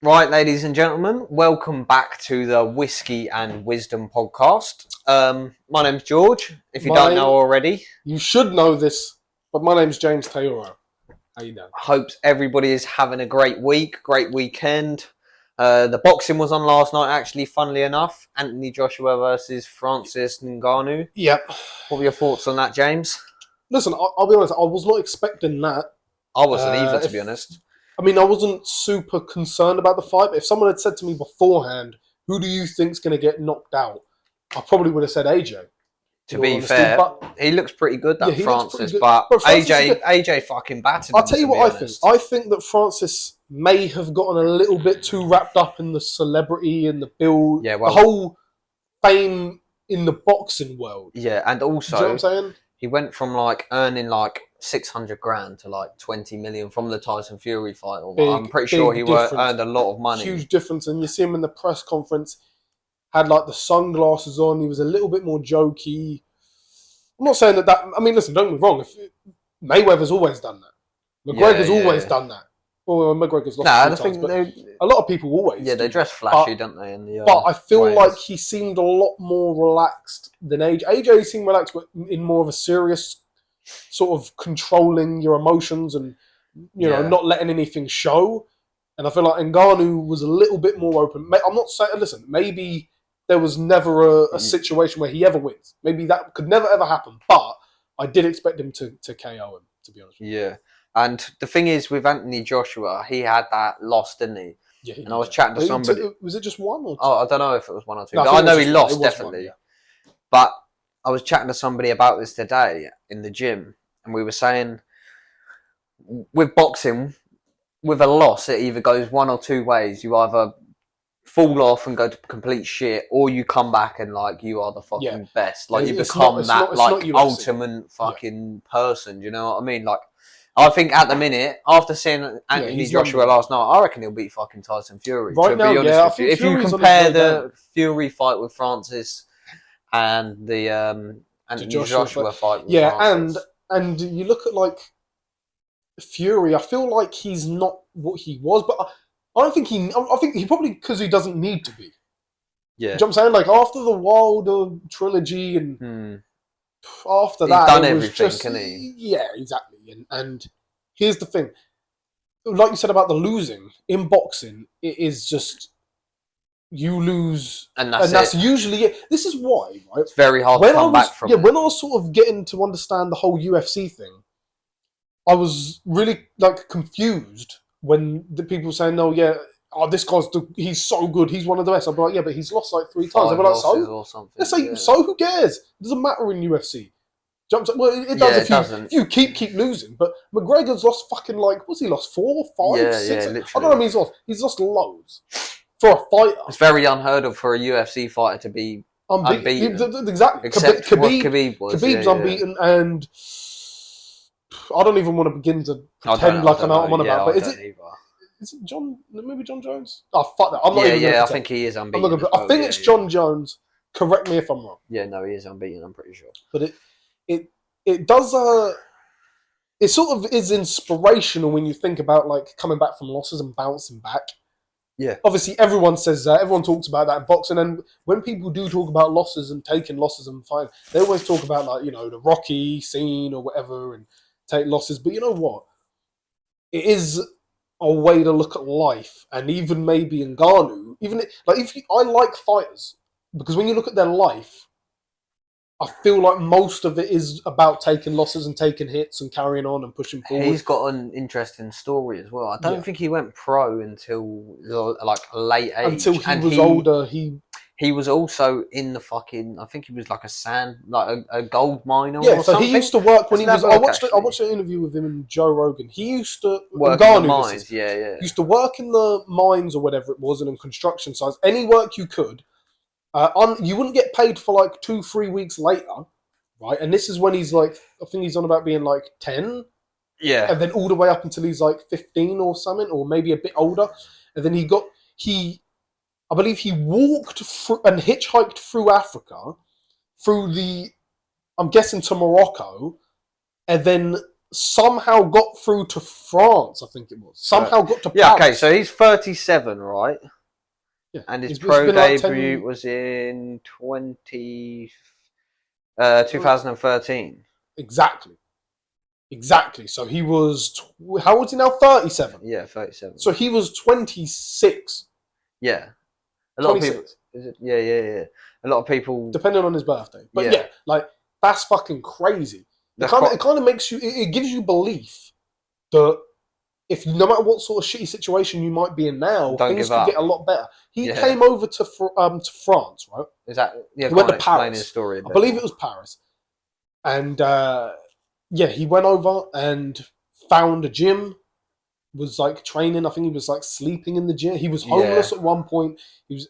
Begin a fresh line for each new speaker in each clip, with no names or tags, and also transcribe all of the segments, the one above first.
Right, ladies and gentlemen, welcome back to the Whiskey and Wisdom podcast. My name's George, if you don't know already.
You should know this, but my name's James Taylor. How you doing?
Hope everybody is having a great week, great weekend. The boxing was on last night, actually, funnily enough. Anthony Joshua versus Francis Ngannou.
Yep.
What were your thoughts on that, James?
Listen, I'll be honest, I was not expecting that.
I wasn't either, to be honest.
I mean, I wasn't super concerned about the fight, but if someone had said to me beforehand, who do you think's going to get knocked out? I probably would have said AJ.
To be fair, he looks pretty good, that Francis, but AJ fucking battered him.
I'll tell you what I think. I think that Francis may have gotten a little bit too wrapped up in the celebrity and the build, the whole fame in the boxing world.
Yeah, and also,
do you know what I'm saying?
He went from earning 600 grand to 20 million from the Tyson Fury fight. I'm pretty sure he earned a lot of money.
Huge difference, and you see him in the press conference. Had the sunglasses on. He was a little bit more jokey. I'm not saying that. I mean, listen, don't get me wrong. Mayweather's always done that. McGregor's always done that. Well, McGregor's lost a lot of people always.
Yeah, they dress flashy, don't they?
But I feel like he seemed a lot more relaxed than AJ. AJ seemed relaxed, but in more of a serious sort of controlling your emotions and not letting anything show. And I feel like Ngannou was a little bit more open. I'm not saying. Listen, maybe there was never a situation where he ever wins. Maybe that could never ever happen. But I did expect him to KO him. To be honest with you.
Yeah. And the thing is, with Anthony Joshua, he had that loss, didn't he?
Yeah.
And I was chatting to somebody.
Was it just one or two?
Oh, I don't know if it was one or two. No, I know he lost, definitely. But I was chatting to somebody about this today in the gym, and we were saying, with boxing, with a loss, it either goes one or two ways. You either fall off and go to complete shit, or you come back and you are the fucking best. You become ultimate fucking person. Do you know what I mean? I think at the minute, after seeing Anthony Joshua last night, I reckon he'll beat fucking Tyson Fury.
Right now,
be honest with you. If you compare the Fury fight with Francis and the Anthony Joshua fight with Francis.
and you look at Fury, I feel like he's not what he was, but I don't think I think he probably, because he doesn't need to be.
Yeah.
Do you know what I'm saying? After the Wilder trilogy and after that,
he's done everything, can he?
Yeah, exactly. And here's the thing. Like you said about the losing, in boxing, it is just you lose. And that's usually it. This is why, right?
It's very hard to come back from it.
When I was sort of getting to understand the whole UFC thing, I was really confused when the people saying, "No, this guy's he's so good, he's one of the best." I'd be like, "Yeah, but he's lost 3 times." I'd be like, "So?" Let's say, so who cares? It doesn't matter in UFC. Well, it does if you keep losing. But McGregor's lost fucking what's he lost? 4, 5, 6?
Yeah,
I don't know how many he's lost loads for a fighter.
It's very unheard of for a UFC fighter to be unbeaten.
Exactly.
Except Khabib was.
Khabib's unbeaten, and I don't even want to begin to pretend I'm on about. But is it John? Maybe John Jones? Oh, fuck that! I'm not even.
I think he is unbeaten.
I think it's John Jones. Correct me if I'm wrong.
Yeah, no, he is unbeaten. I'm pretty sure.
But it does. It sort of is inspirational when you think about coming back from losses and bouncing back.
Yeah.
Obviously, everyone says that. Everyone talks about that in boxing, and when people do talk about losses and taking losses and fighting, they always talk about the Rocky scene or whatever and take losses. But you know what? It is a way to look at life, and even maybe Ngannou, I like fighters because when you look at their life, I feel like most of it is about taking losses and taking hits and carrying on and pushing forward.
He's got an interesting story as well. I don't think he went pro until late age.
Until he was older,
he was also in the fucking. I think he was a gold miner.
Yeah,
or
so
something.
He used to work when he was. I watched an interview with him and Joe Rogan. He used to
work in the mines. Yeah.
Used to work in the mines or whatever it was, and in construction sites. Any work you could. You wouldn't get paid for 2-3 weeks later, right? And this is when he's I think he's on about being 10.
Yeah.
And then all the way up until he's 15 or something, or maybe a bit older. And then I believe he walked through and hitchhiked through Africa, I'm guessing to Morocco, and then somehow got through to France, I think it was. Somehow got to Paris.
Yeah, okay, so he's 37, right?
Yeah.
And his
It's
pro
been like 10
debut was in 2013.
Exactly. So he was, how old is he now? 37.
Yeah, 37.
So he was 26.
Yeah. A lot
26.
of people. Is it? Yeah. A lot of people.
Depending on his birthday. But yeah, like, that's fucking crazy. It kind of makes you, it gives you belief that if no matter what sort of shitty situation you might be in now, things could get a lot better. He came over to France, right?
Is that? Yeah,
he went to Paris.
His story
I believe it was Paris. And he went over and found a gym, was like training. I think he was like sleeping in the gym. He was homeless at one point.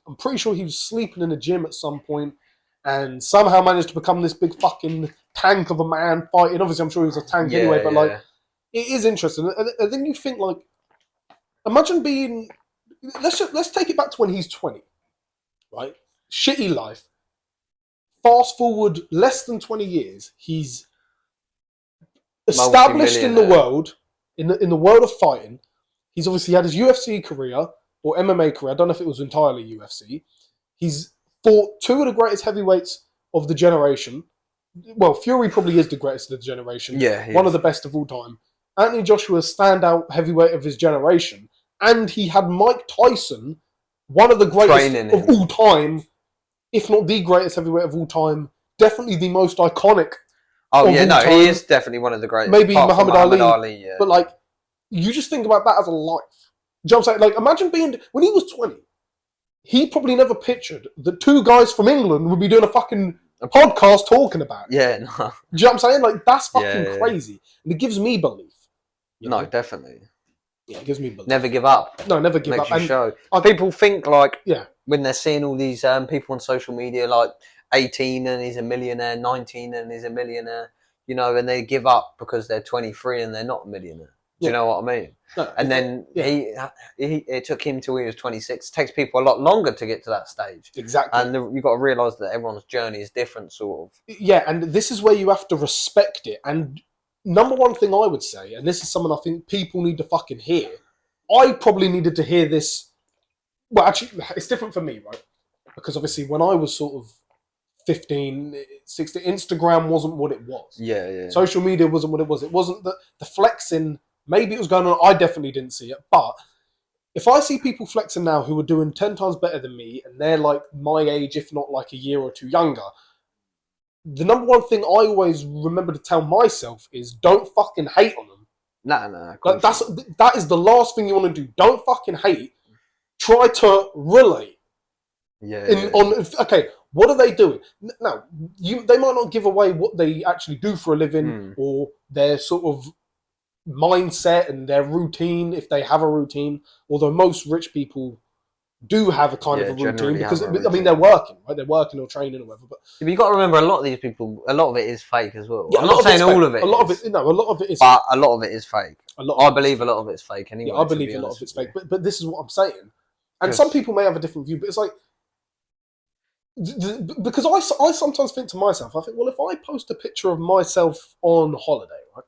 I'm pretty sure he was sleeping in a gym at some point, and somehow managed to become this big fucking tank of a man fighting. Obviously, I'm sure he was a tank anyway, but like, it is interesting. And then you think, like, imagine being. Let's take it back to when he's 20, right? Shitty life. Fast forward less than 20 years, he's established in the world, in the world of fighting. He's obviously had his UFC career or MMA career. I don't know if it was entirely UFC. He's fought two of the greatest heavyweights of the generation. Well, Fury probably is the greatest of the generation.
Yeah,
one of the best of all time. Anthony Joshua, standout heavyweight of his generation, and he had Mike Tyson, one of the greatest of all time, if not the greatest heavyweight of all time. Definitely the most iconic.
Oh yeah, no, he is definitely one of the greatest.
Maybe Muhammad Ali. Yeah. But like, you just think about that as a life. Do you know what I'm saying? Like, imagine when he was 20, he probably never pictured that two guys from England would be doing a fucking podcast talking about it.
Yeah, no.
Do you know what I'm saying? Like, that's fucking crazy. And it gives me belief.
No, definitely.
Yeah, it gives me belief.
Never give up.
No, never give up.
Makes you show. People think, like,
yeah,
when they're seeing all these people on social media, like 18 and he's a millionaire, 19 and he's a millionaire, you know, and they give up because they're 23 and they're not a millionaire. Do you know what I mean?
No,
and then it took him till he was 26. It takes people a lot longer to get to that stage.
Exactly.
And you've got to realise that everyone's journey is different, sort of.
Yeah, and this is where you have to respect it. And number one thing I would say, and this is something I think people need to fucking hear, I probably needed to hear this. Well, actually, it's different for me, right? Because obviously when I was sort of 15, 16, Instagram wasn't what it was.
Yeah.
Social media wasn't what it was. It wasn't the flexing. Maybe it was going on. I definitely didn't see it. But if I see people flexing now who are doing 10 times better than me, and they're like my age, if not like a year or two younger, the number one thing I always remember to tell myself is don't fucking hate on them.
Nah.
Like, that is the last thing you want to do. Don't fucking hate. Try to relate. Okay, what are they doing? Now, they might not give away what they actually do for a living or their sort of mindset and their routine, if they have a routine, although most rich people do have a kind of a routine because I mean they're working, right? They're working or training or whatever. But
you've got to remember, a lot of these people, a lot of it is fake as well.
Yeah,
I'm not saying all of it.
A lot of it is.
But a lot of it is fake. I believe a lot of it's fake anyway.
Yeah, I believe a lot of it's fake. But this is what I'm saying. And some people may have a different view, but it's like, because I sometimes think to myself, I think, well, if I post a picture of myself on holiday, right,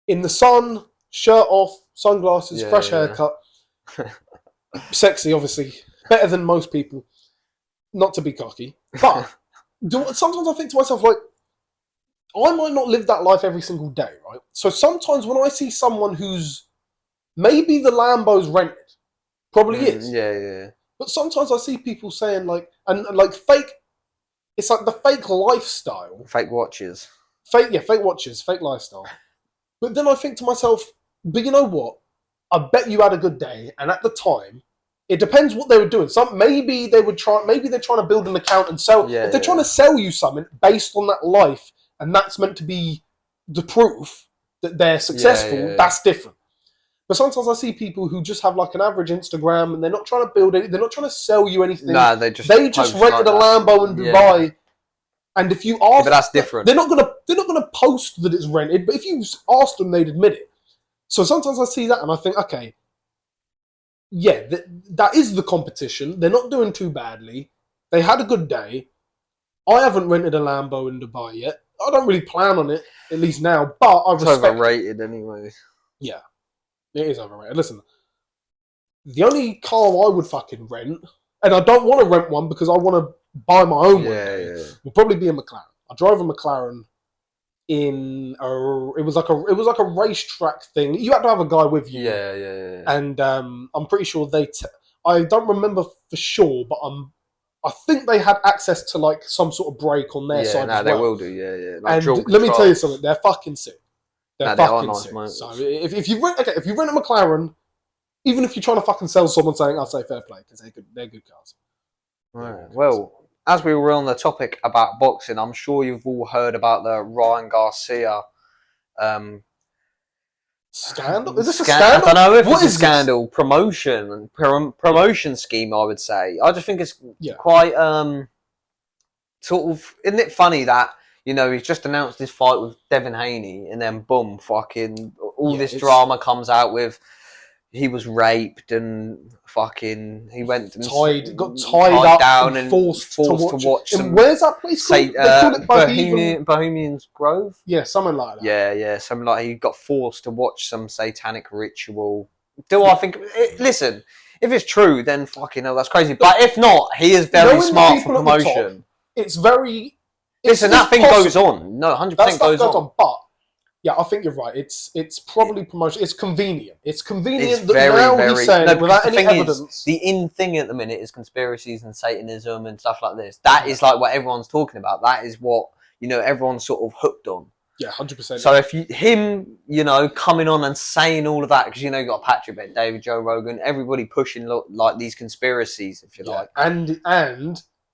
in the sun, shirt off, sunglasses, fresh haircut, sexy, obviously, better than most people, not to be cocky, but sometimes I think to myself, like, I might not live that life every single day, right? So sometimes when I see someone who's, maybe the Lambo's rented, probably is.
Yeah.
But sometimes I see people saying, like, and like fake, it's like the fake lifestyle.
Fake watches.
Fake watches, fake lifestyle. But then I think to myself, but you know what? I bet you had a good day, and at the time, it depends what they were doing. Maybe they're trying to build an account and sell. If they're trying to sell you something based on that life, and that's meant to be the proof that they're successful, that's different. But sometimes I see people who just have like an average Instagram, and they're not trying to build it. They're not trying to sell you anything.
No, they just
rented a Lambo in Dubai. Yeah. And if you ask,
but that's different.
They're not gonna post that it's rented. But if you asked them, they'd admit it. So sometimes I see that and I think, okay, yeah, that is the competition. They're not doing too badly. They had a good day. I haven't rented a Lambo in Dubai yet. I don't really plan on it. at least now. But I
It's
respect.
overrated anyway.
Yeah, it is overrated. Listen, the only car I would fucking rent, and I don't want to rent one because I want to buy my own one day, would probably be a McLaren. I drove a McLaren in it was like a racetrack thing. You had to have a guy with you.
Yeah.
And I'm pretty sure I don't remember for sure, but I think they had access to like some sort of brake on their side as well.
They will do. Yeah. Like
and let me tell you something, they're fucking sick. They're fucking sick. So if you rent a McLaren, even if you're trying to fucking sell someone saying, I'll say fair play, because they're good cars.
Right. Well, as we were on the topic about boxing, I'm sure you've all heard about the Ryan Garcia
scandal. Is this a scandal?
I don't know if it's a scandal. Promotion scheme, I would say. I just think it's quite sort of. Isn't it funny that he's just announced this fight with Devin Haney, and then boom, fucking all this drama comes out with. He was raped and fucking. He went and
got tied up
down
and forced to watch.
Some,
where's that place called? They call it
Bohemian's Grove.
Yeah, something like that.
Yeah, something like he got forced to watch some satanic ritual. Do I think? Listen, if it's true, then fucking hell, that's crazy. But if not, he is very smart for promotion.
It's very.
Listen, that thing goes on. No, 100% goes on.
But. Yeah, I think you're right. It's probably promotion. It's convenient. It's convenient that
very,
now he's saying without any evidence.
The in thing at the minute is conspiracies and Satanism and stuff like this. That is like what everyone's talking about. That is what everyone's sort of hooked on.
Yeah, 100%.
So if him coming on and saying all of that, because you got Patrick Bet, David, Joe Rogan, everybody pushing like these conspiracies, if you like,
and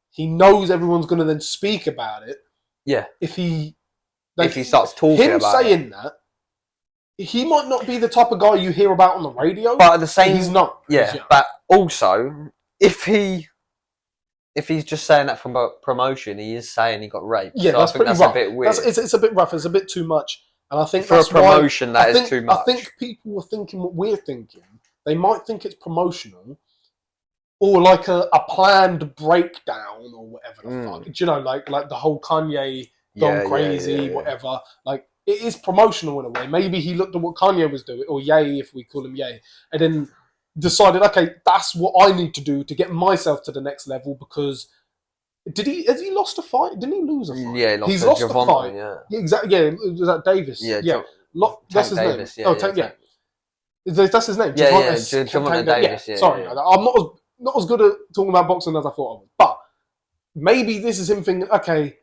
he knows everyone's going to then speak about it.
Yeah,
if he
starts talking about
saying that, he might not be the type of guy you hear about on the radio.
But at the same,
he's not.
Yeah, but also if he's just saying that from promotion, he is saying he got raped.
Yeah,
so
that's pretty rough.
A bit weird.
It's a bit rough. It's a bit too much, and I think
for
that's
a promotion
why,
is too much.
I think people were thinking what we're thinking. They might think it's promotional, or like a planned breakdown or whatever the fuck. Do you know, like the whole Kanye. Gone crazy, whatever. Like, it is promotional in a way. Maybe he looked at what Kanye was doing, or Ye, if we call him Ye, and then decided, okay, that's what I need to do to get myself to the next level. Because has he lost a fight? Didn't he lose a fight?
Yeah,
he's lost
Javon,
a fight. Yeah, exactly. Yeah, was that Davis?
Yeah.
That's his
Davis,
name. That's his name.
Javon Davis. Yeah.
Sorry, I'm not as good at talking about boxing as I thought I was. But maybe this is him thinking, okay.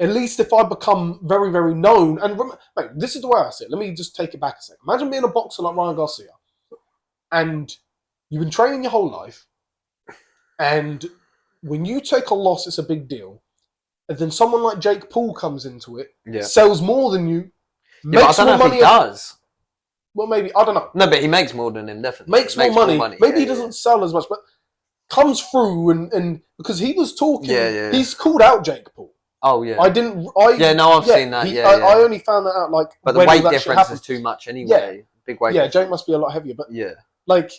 At least if I become very, very known, and mate, this is the way I see it. Let me just take it back a second. Imagine being a boxer like Ryan Garcia, and you've been training your whole life, and when you take a loss, it's a big deal. And then someone like Jake Paul comes into it, sells more than you, makes more money. He
does.
Well, maybe, I don't know.
No, but he makes more than him, definitely.
Makes more money. Maybe he doesn't sell as much, but comes through and because he was talking, he's called out Jake Paul.
Oh yeah,
I've seen that. I only found that out
but the weight difference is too much anyway.
Yeah.
Big weight.
Yeah, Jake must be a lot heavier. But like,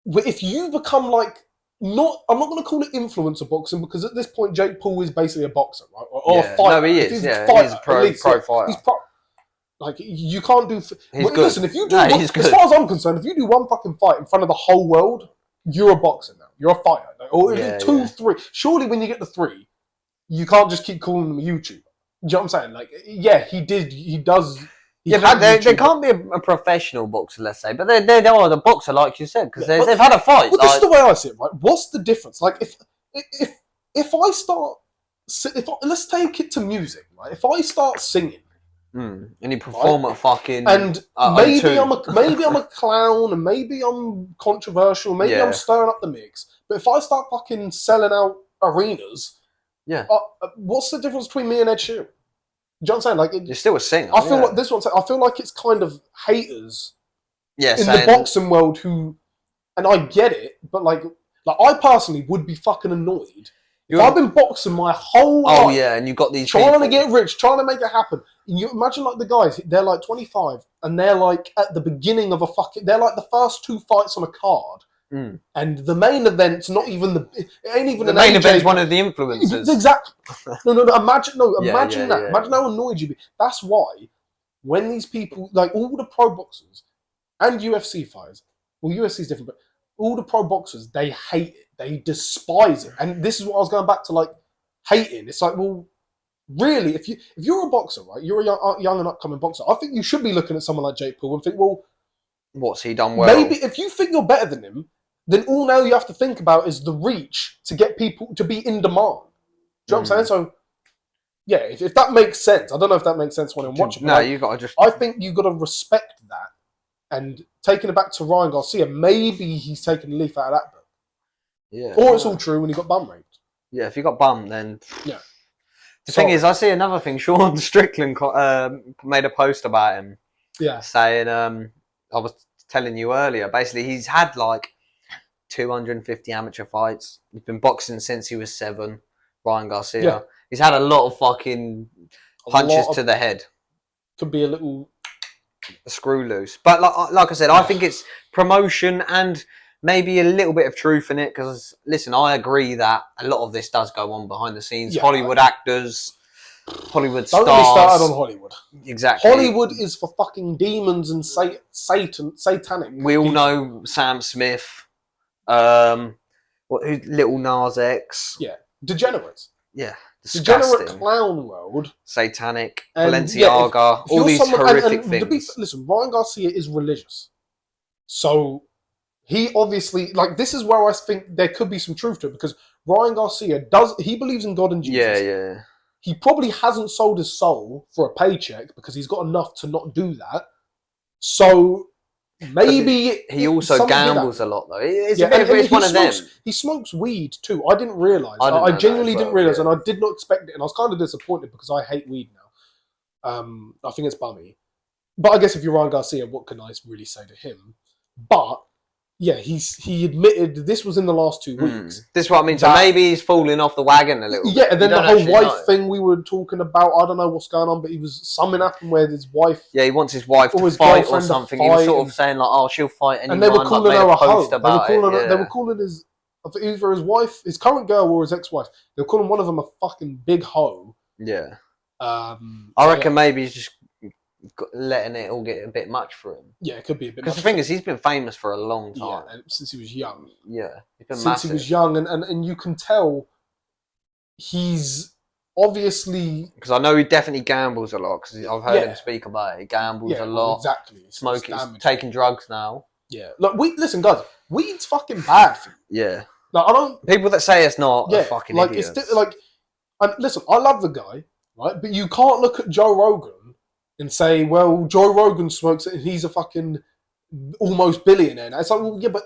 if you become like I'm not going to call it influencer boxing because at this point Jake Paul is basically a boxer, right? Or a fighter.
No, he is. He's a pro fighter.
He's pro. Like you can't do.
Listen,
if you do, as far as I'm concerned, if you do one fucking fight in front of the whole world, you're a boxer now. You're a fighter. Or 2, 3. Surely when you get to 3. You can't just keep calling him a YouTuber. Do you know what I'm saying? Like, yeah, he does.
But they can't be a professional boxer, let's say. But they are the boxer, like you said, because they've had a fight.
Well, this is the way I see it, right? What's the difference? Like, if I start, let's take it to music, right? If I start singing,
and you perform at fucking,
and maybe I'm a clown, and maybe I'm controversial, maybe I'm stirring up the mix. But if I start fucking selling out arenas.
Yeah.
What's the difference between me and Ed Sheeran? Do you know what I'm saying? Like,
you're still a singer.
I feel like this one. I feel like it's kind of haters in the boxing world who, and I get it, but like I personally would be fucking annoyed if I've been boxing my whole life.
Oh yeah, and you've got these
trying to get rich, trying to make it happen. You imagine like the guys, they're like 25, and they're like at the beginning of they're like the first 2 fights on a card. And the main event's not even it ain't even
the
an
main
AJ
event's one of the influencers.
Exactly. No. Imagine that.
Yeah.
Imagine how annoyed you'd be. That's why when these people, like all the pro boxers and UFC fighters, well, UFC is different, but all the pro boxers, they hate it. They despise it. And this is what I was going back to, like, hating. It's like, well, really, if you're a boxer, right? You're a young and upcoming boxer. I think you should be looking at someone like Jake Paul and think, well,
what's he done well?
Maybe if you think you're better than him, then all now you have to think about is the reach to get people to be in demand. Do you know what I'm saying? So, yeah, if that makes sense. I don't know if that makes sense when I'm watching.
No, you got to just...
I think you got to respect that. And taking it back to Ryan Garcia, maybe he's taken a leaf out of that book.
Yeah.
Or it's all true when he got bum raped.
Yeah, if you got bummed, then...
Yeah.
The thing is, I see another thing. Sean Strickland made a post about him.
Yeah.
Saying, I was telling you earlier, basically he's had like 250 amateur fights. He's been boxing since he was 7, Ryan Garcia. Yeah. He's had a lot of fucking punches to the head.
Could be a little...
A screw loose. But like I said, I think it's promotion and maybe a little bit of truth in it. Because, listen, I agree that a lot of this does go on behind the scenes. Yeah, Hollywood actors, Hollywood stars.
Don't get me started on Hollywood.
Exactly.
Hollywood is for fucking demons and satanic.
We all know Sam Smith. Little Nas X.
Yeah. Degenerates.
Yeah. Disgusting.
Degenerate clown world.
Satanic. Balenciaga. All these horrific things.
Listen, Ryan Garcia is religious. So he obviously, like, this is where I think there could be some truth to it, because Ryan Garcia he believes in God and Jesus.
Yeah.
He probably hasn't sold his soul for a paycheck because he's got enough to not do that. So maybe
he also gambles a lot, though. It's one of them.
He smokes weed too. I didn't realise. I genuinely didn't realise, and I did not expect it. And I was kind of disappointed because I hate weed now. I think it's bummy. But I guess if you're Ryan Garcia, what can I really say to him? But yeah, he admitted this was in the last 2 weeks.
This is what I mean. So maybe he's falling off the wagon a little bit.
Yeah, and then the whole wife thing we were talking about, I don't know what's going on, but something happened where his wife...
Yeah, he wants his wife to fight or something. He was sort of saying, like, oh, she'll fight anyone.
And they were calling her a hoe. They
were
calling either his wife, his current girl, or his ex-wife. They were calling one of them a fucking big hoe.
Yeah. I reckon maybe he's just letting it all get a bit much for him.
Yeah, it could be a bit much.
Because the thing is, he's been famous for a long time.
Yeah, since he was young.
Yeah, he's been
massive. He was young, and you can tell he's obviously... Because
I know he definitely gambles a lot, because I've heard him speak about it. He gambles a lot.
Exactly.
Smoking, taking drugs now.
Yeah. Look, listen, guys, weed's fucking bad for you.
Yeah.
Like, I don't...
People that say it's not are fucking idiots.
And listen, I love the guy, right? But you can't look at Joe Rogan and say, well, Joe Rogan smokes it and he's a fucking almost billionaire. Now, it's like, well, yeah, but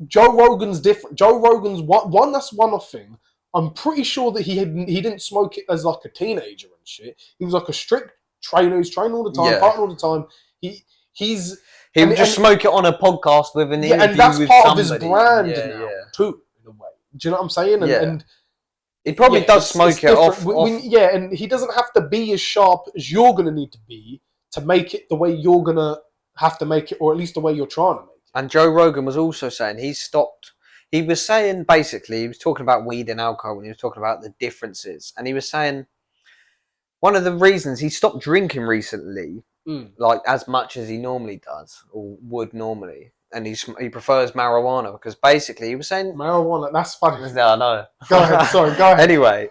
Joe Rogan's different. Joe Rogan's one that's one-off thing. I'm pretty sure that he didn't smoke it as like a teenager and shit. He was like a strict trainer. He's training all the time, fighting all the time. He
would just smoke it on a podcast with an interview
and that's
with
part
somebody.
of his brand now, too, in a way. Do you know what I'm saying? And
he probably does smoke it off.
And he doesn't have to be as sharp as you're going to need to be to make it the way you're going to have to make it, or at least the way you're trying to make it.
And Joe Rogan was also saying he stopped. He was saying, basically, he was talking about weed and alcohol, and he was talking about the differences. And he was saying one of the reasons he stopped drinking recently, like as much as he normally does, or would normally, and he prefers marijuana, because basically he was saying...
Marijuana, that's funny.
No, I know.
Go ahead, sorry, go ahead.
Anyway,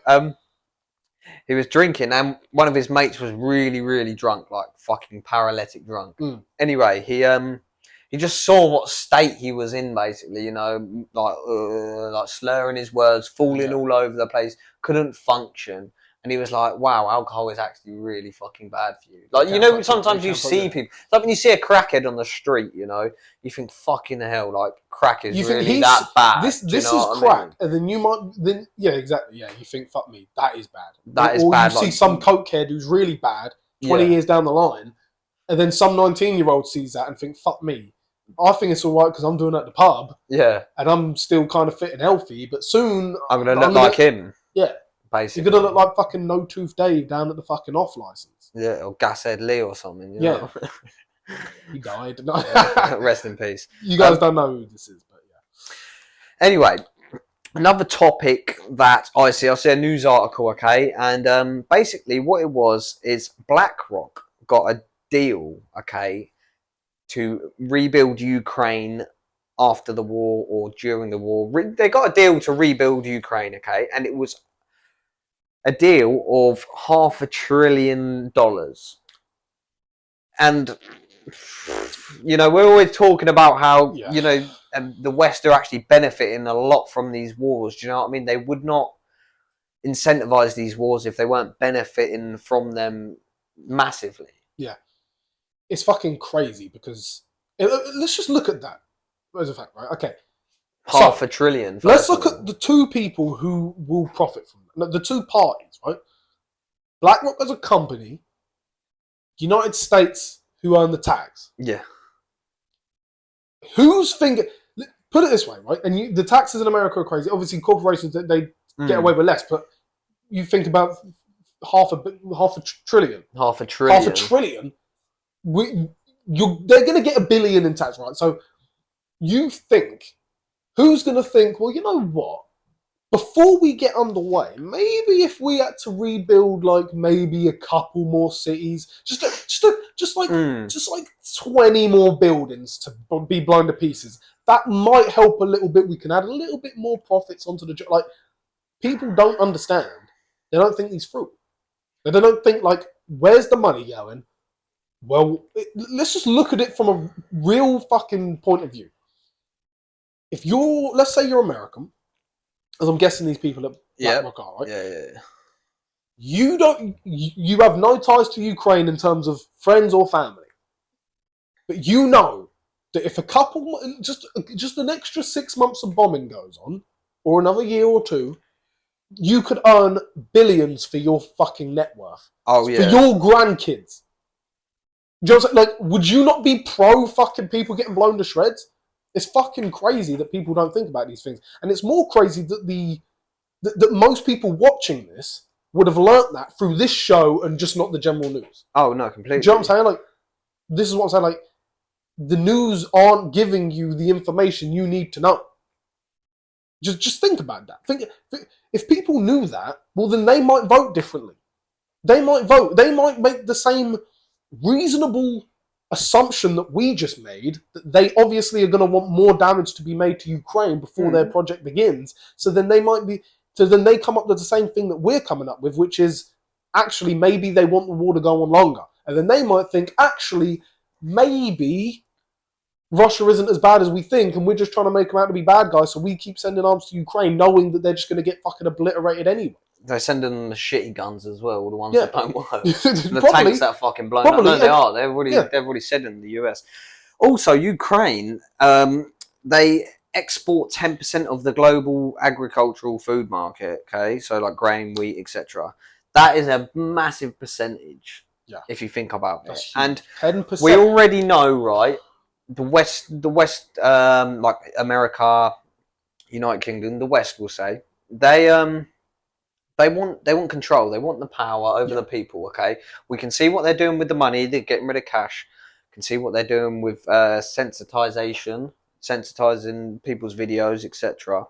he was drinking, and one of his mates was really, really drunk, like fucking paralytic drunk. Anyway, he just saw what state he was in, basically, you know, like slurring his words, falling all over the place, couldn't function. And he was like, wow, alcohol is actually really fucking bad for you. Like, you know, sometimes you see people, like when you see a crackhead on the street, you know, you think, fucking hell, like, crack is really that bad.
This is crack. And then you might, exactly, you think, fuck me, that is bad.
That is bad.
Or you see some cokehead who's really bad 20 years down the line, and then some 19-year-old sees that and think, fuck me. I think it's all right because I'm doing it at the pub.
Yeah.
And I'm still kind of fit and healthy, but soon...
I'm going to look like him.
Yeah.
Basically.
You're going to look like fucking No Tooth Dave down at the fucking off license.
Yeah, or Gashead Lee or something. You know?
He died.
Rest in peace.
You guys don't know who this is, but
Anyway, another topic that I see a news article, okay, and basically what it was is Blackrock got a deal, okay, to rebuild Ukraine after the war or during the war. They got a deal to rebuild Ukraine, okay, and it was a deal of $500 billion. And we're always talking about how the West are actually benefiting a lot from these wars. Do you know what I mean? They would not incentivize these wars if they weren't benefiting from them massively.
Yeah, it's fucking crazy because let's just look at that as a fact, right? Okay,
$500 billion.
Let's look at the two people who will profit from it. The two parties, right? BlackRock as a company, United States who own the tax.
Yeah.
Whose finger? Put it this way, right? And the taxes in America are crazy. Obviously, corporations they get away with less, but you think about half a trillion.
$500 billion.
They're going to get $1 billion in tax, right? So you think, who's going to think, well, you know what? Before we get underway, maybe if we had to rebuild like maybe a couple more cities, just like 20 more buildings to be blown to pieces, that might help a little bit. We can add a little bit more profits onto the job. Like, people don't understand. They don't think these through. They don't think like, where's the money going? Well, let's just look at it from a real fucking point of view. If let's say you're American, as I'm guessing these people at Blackrock are, right?
Yeah.
You have no ties to Ukraine in terms of friends or family. But you know that if a couple, just an extra 6 months of bombing goes on, or another year or two, you could earn billions for your fucking net worth.
Oh, yeah.
For your grandkids. Do you know what I'm saying? Like, would you not be pro fucking people getting blown to shreds? It's fucking crazy that people don't think about these things. And it's more crazy that that most people watching this would have learnt that through this show and just not the general news.
Oh, no, completely.
Do you know what I'm saying? Like, this is what I'm saying. Like, the news aren't giving you the information you need to know. Just think about that. If people knew that, well, then they might vote differently. They might vote. They might make the same reasonable assumption that we just made, that they obviously are going to want more damage to be made to Ukraine before their project begins. So then they come up with the same thing that we're coming up with, which is actually maybe they want the war to go on longer. And then they might think, actually, maybe Russia isn't as bad as we think, and we're just trying to make them out to be bad guys, so we keep sending arms to Ukraine, knowing that they're just going to get fucking obliterated anyway.
They're sending them the shitty guns as well, the ones that don't work. The
Probably,
tanks that are fucking blown up. No, they are. They've already said in the US. Also, Ukraine, they export 10% of the global agricultural food market, okay? So like grain, wheat, etc. That is a massive percentage, if you think about it. And 10%. We already know, right, the West, like America, United Kingdom, the West will say, they want control. They want the power over the people. Okay, we can see what they're doing with the money. They're getting rid of cash. We can see what they're doing with sensitizing people's videos, etc.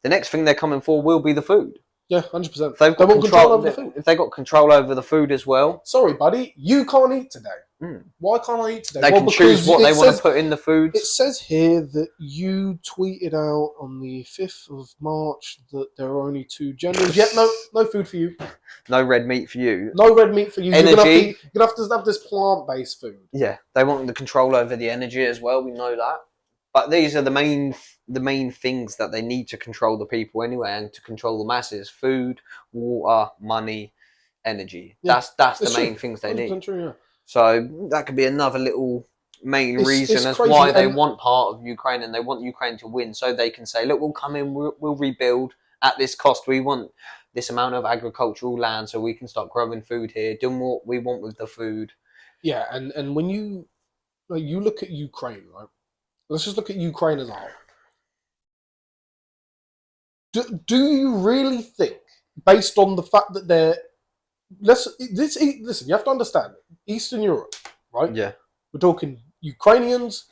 The next thing they're coming for will be the food.
Yeah, 100%.
They want control over the food. If they got control over the food as well.
Sorry, buddy, you can't eat today. Why can't I eat today?
They can choose what they want to put in the food.
It says here that you tweeted out on the 5th of March that there are only 2 genders. Yet no food for you.
No red meat for you.
No red meat for you.
Energy.
You're going to have this plant-based food.
Yeah, they want the control over the energy as well. We know that. But these are the main things that they need to control the people anyway, and to control the masses: food, water, money, energy. Yeah, that's the main things they need.
True, yeah.
So that could be another little main reason as why they want part of Ukraine, and they want Ukraine to win, so they can say, look, we'll come in, we'll rebuild at this cost. We want this amount of agricultural land so we can start growing food here, doing what we want with the food.
Yeah, and when you look at Ukraine, right? Let's just look at Ukraine as a whole. Do you really think, based on the fact that they're... Listen, you have to understand, Eastern Europe, right?
Yeah.
We're talking Ukrainians.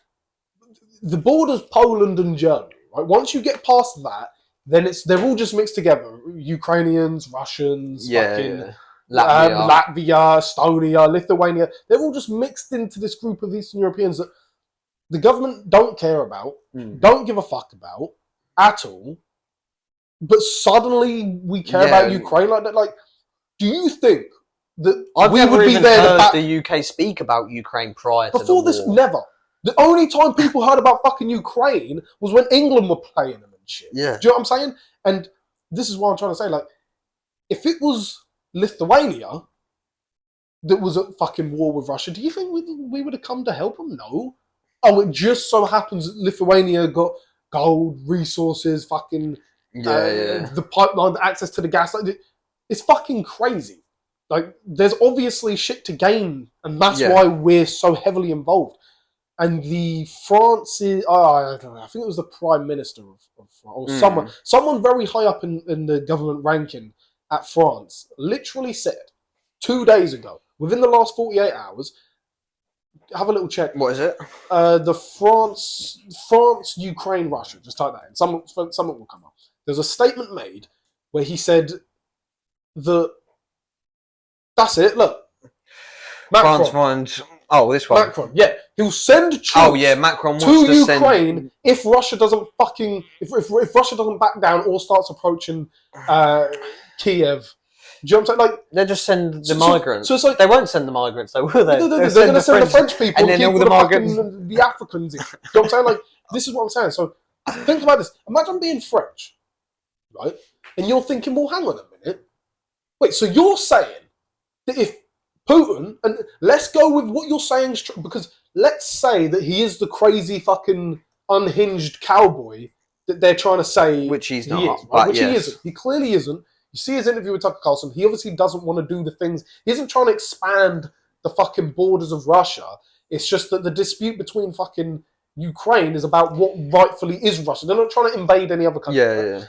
The border's Poland and Germany, right? Once you get past that, then they're all just mixed together. Ukrainians, Russians, fucking Latvia, Estonia, Lithuania. They're all just mixed into this group of Eastern Europeans that the government don't care about, don't give a fuck about at all. But suddenly we care about Ukraine like that. Like, do you think that
I've
we
never
would be
even
there
heard
to back
the UK speak about Ukraine prior to the
before
war.
this? Never. The only time people heard about fucking Ukraine was when England were playing them and shit.
Yeah.
Do you know what I'm saying? And this is what I'm trying to say. Like, if it was Lithuania that was at fucking war with Russia, do you think we would have come to help them? No. Oh, it just so happens that Lithuania got gold, resources, fucking the pipeline, the access to the gas. Like, it's fucking crazy. Like, there's obviously shit to gain, and that's why we're so heavily involved. And the France is, I don't know, I think it was the Prime Minister of France, or someone very high up in the government ranking at France, literally said 2 days ago, within the last 48 hours, have a little check.
What is it?
The France, Ukraine, Russia. Just type that in. Something will come up. There's a statement made where he said that that's it. Look, Macron.
France. Oh, this one.
Macron. Yeah, he'll send troops.
Oh yeah, Macron wants
to
to
Ukraine if Russia doesn't fucking if Russia doesn't back down or starts approaching Kiev. Do you know what I'm saying? Like,
they just send the migrants.
So it's like,
they won't send the migrants, though, will they?
They're going to send the French people
and then all the migrants,
the Africans in. You know what I'm saying? Like, this is what I'm saying. So think about this. Imagine being French, right? And you're thinking, well, hang on a minute. Wait, so you're saying that if Putin, and let's go with what you're saying is true, because let's say that he is the crazy fucking unhinged cowboy that they're trying to say,
which he's not,
he is, right? Which he isn't. He clearly isn't. You see his interview with Tucker Carlson. He obviously doesn't want to do the things. He isn't trying to expand the fucking borders of Russia. It's just that the dispute between fucking Ukraine is about what rightfully is Russia. They're not trying to invade any other country.
Yeah.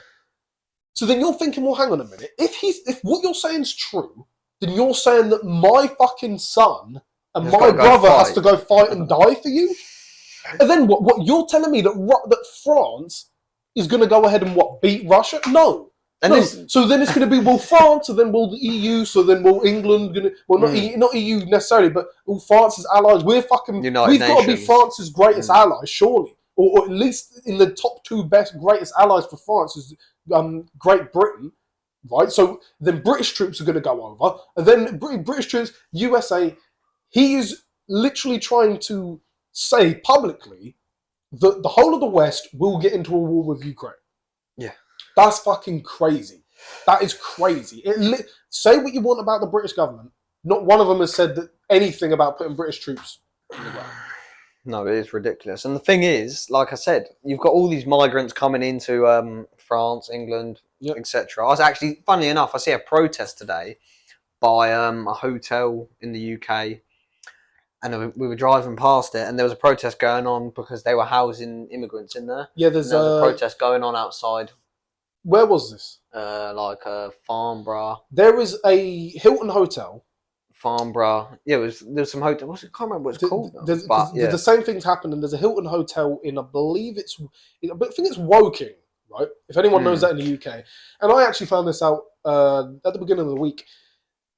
So then you're thinking, well, hang on a minute. If what you're saying is true, then you're saying that my fucking son and my brother has to go fight and die for you? And then what you're telling me that France is going to go ahead and beat Russia? No. No. So then it's going to be, well, France, and then will the EU, so then will England, not EU necessarily, but all France's allies. We've got to be France's greatest allies, surely. Or at least in the top 2 greatest allies for France is Great Britain, right? So then British troops are going to go over, and then British troops, USA. He is literally trying to say publicly that the whole of the West will get into a war with Ukraine.
Yeah.
That's fucking crazy. That is crazy. Say what you want about the British government. Not one of them has said anything about putting British troops on the ground.
No, it is ridiculous. And the thing is, like I said, you've got all these migrants coming into France, England, etc. I was actually, funnily enough, I see a protest today by a hotel in the UK. And we were driving past it, and there was a protest going on because they were housing immigrants in there.
Yeah, there's
a protest going on outside.
Where was this?
Like Farnborough.
There was a Hilton hotel.
Farnborough. Yeah, there's some hotel. I can't remember what it's called.
The same thing's happened, and there's a Hilton hotel in, I think it's Woking, right? If anyone knows that in the UK. And I actually found this out at the beginning of the week.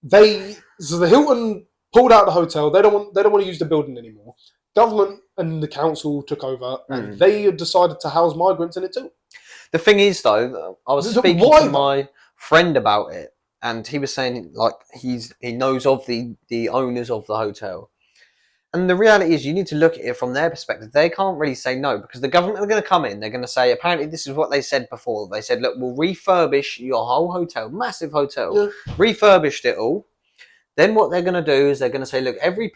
So the Hilton pulled out the hotel. They don't want to use the building anymore. Government and the council took over, and they decided to house migrants in it too.
The thing is, though, I was speaking to my friend about it, and he was saying like he knows of the owners of the hotel, and the reality is you need to look at it from their perspective. They can't really say no because the government are going to come in. They're going to say apparently this is what they said before. They said, look, we'll refurbish your whole hotel, massive hotel, refurbished it all. Then what they're going to do is they're going to say, look, every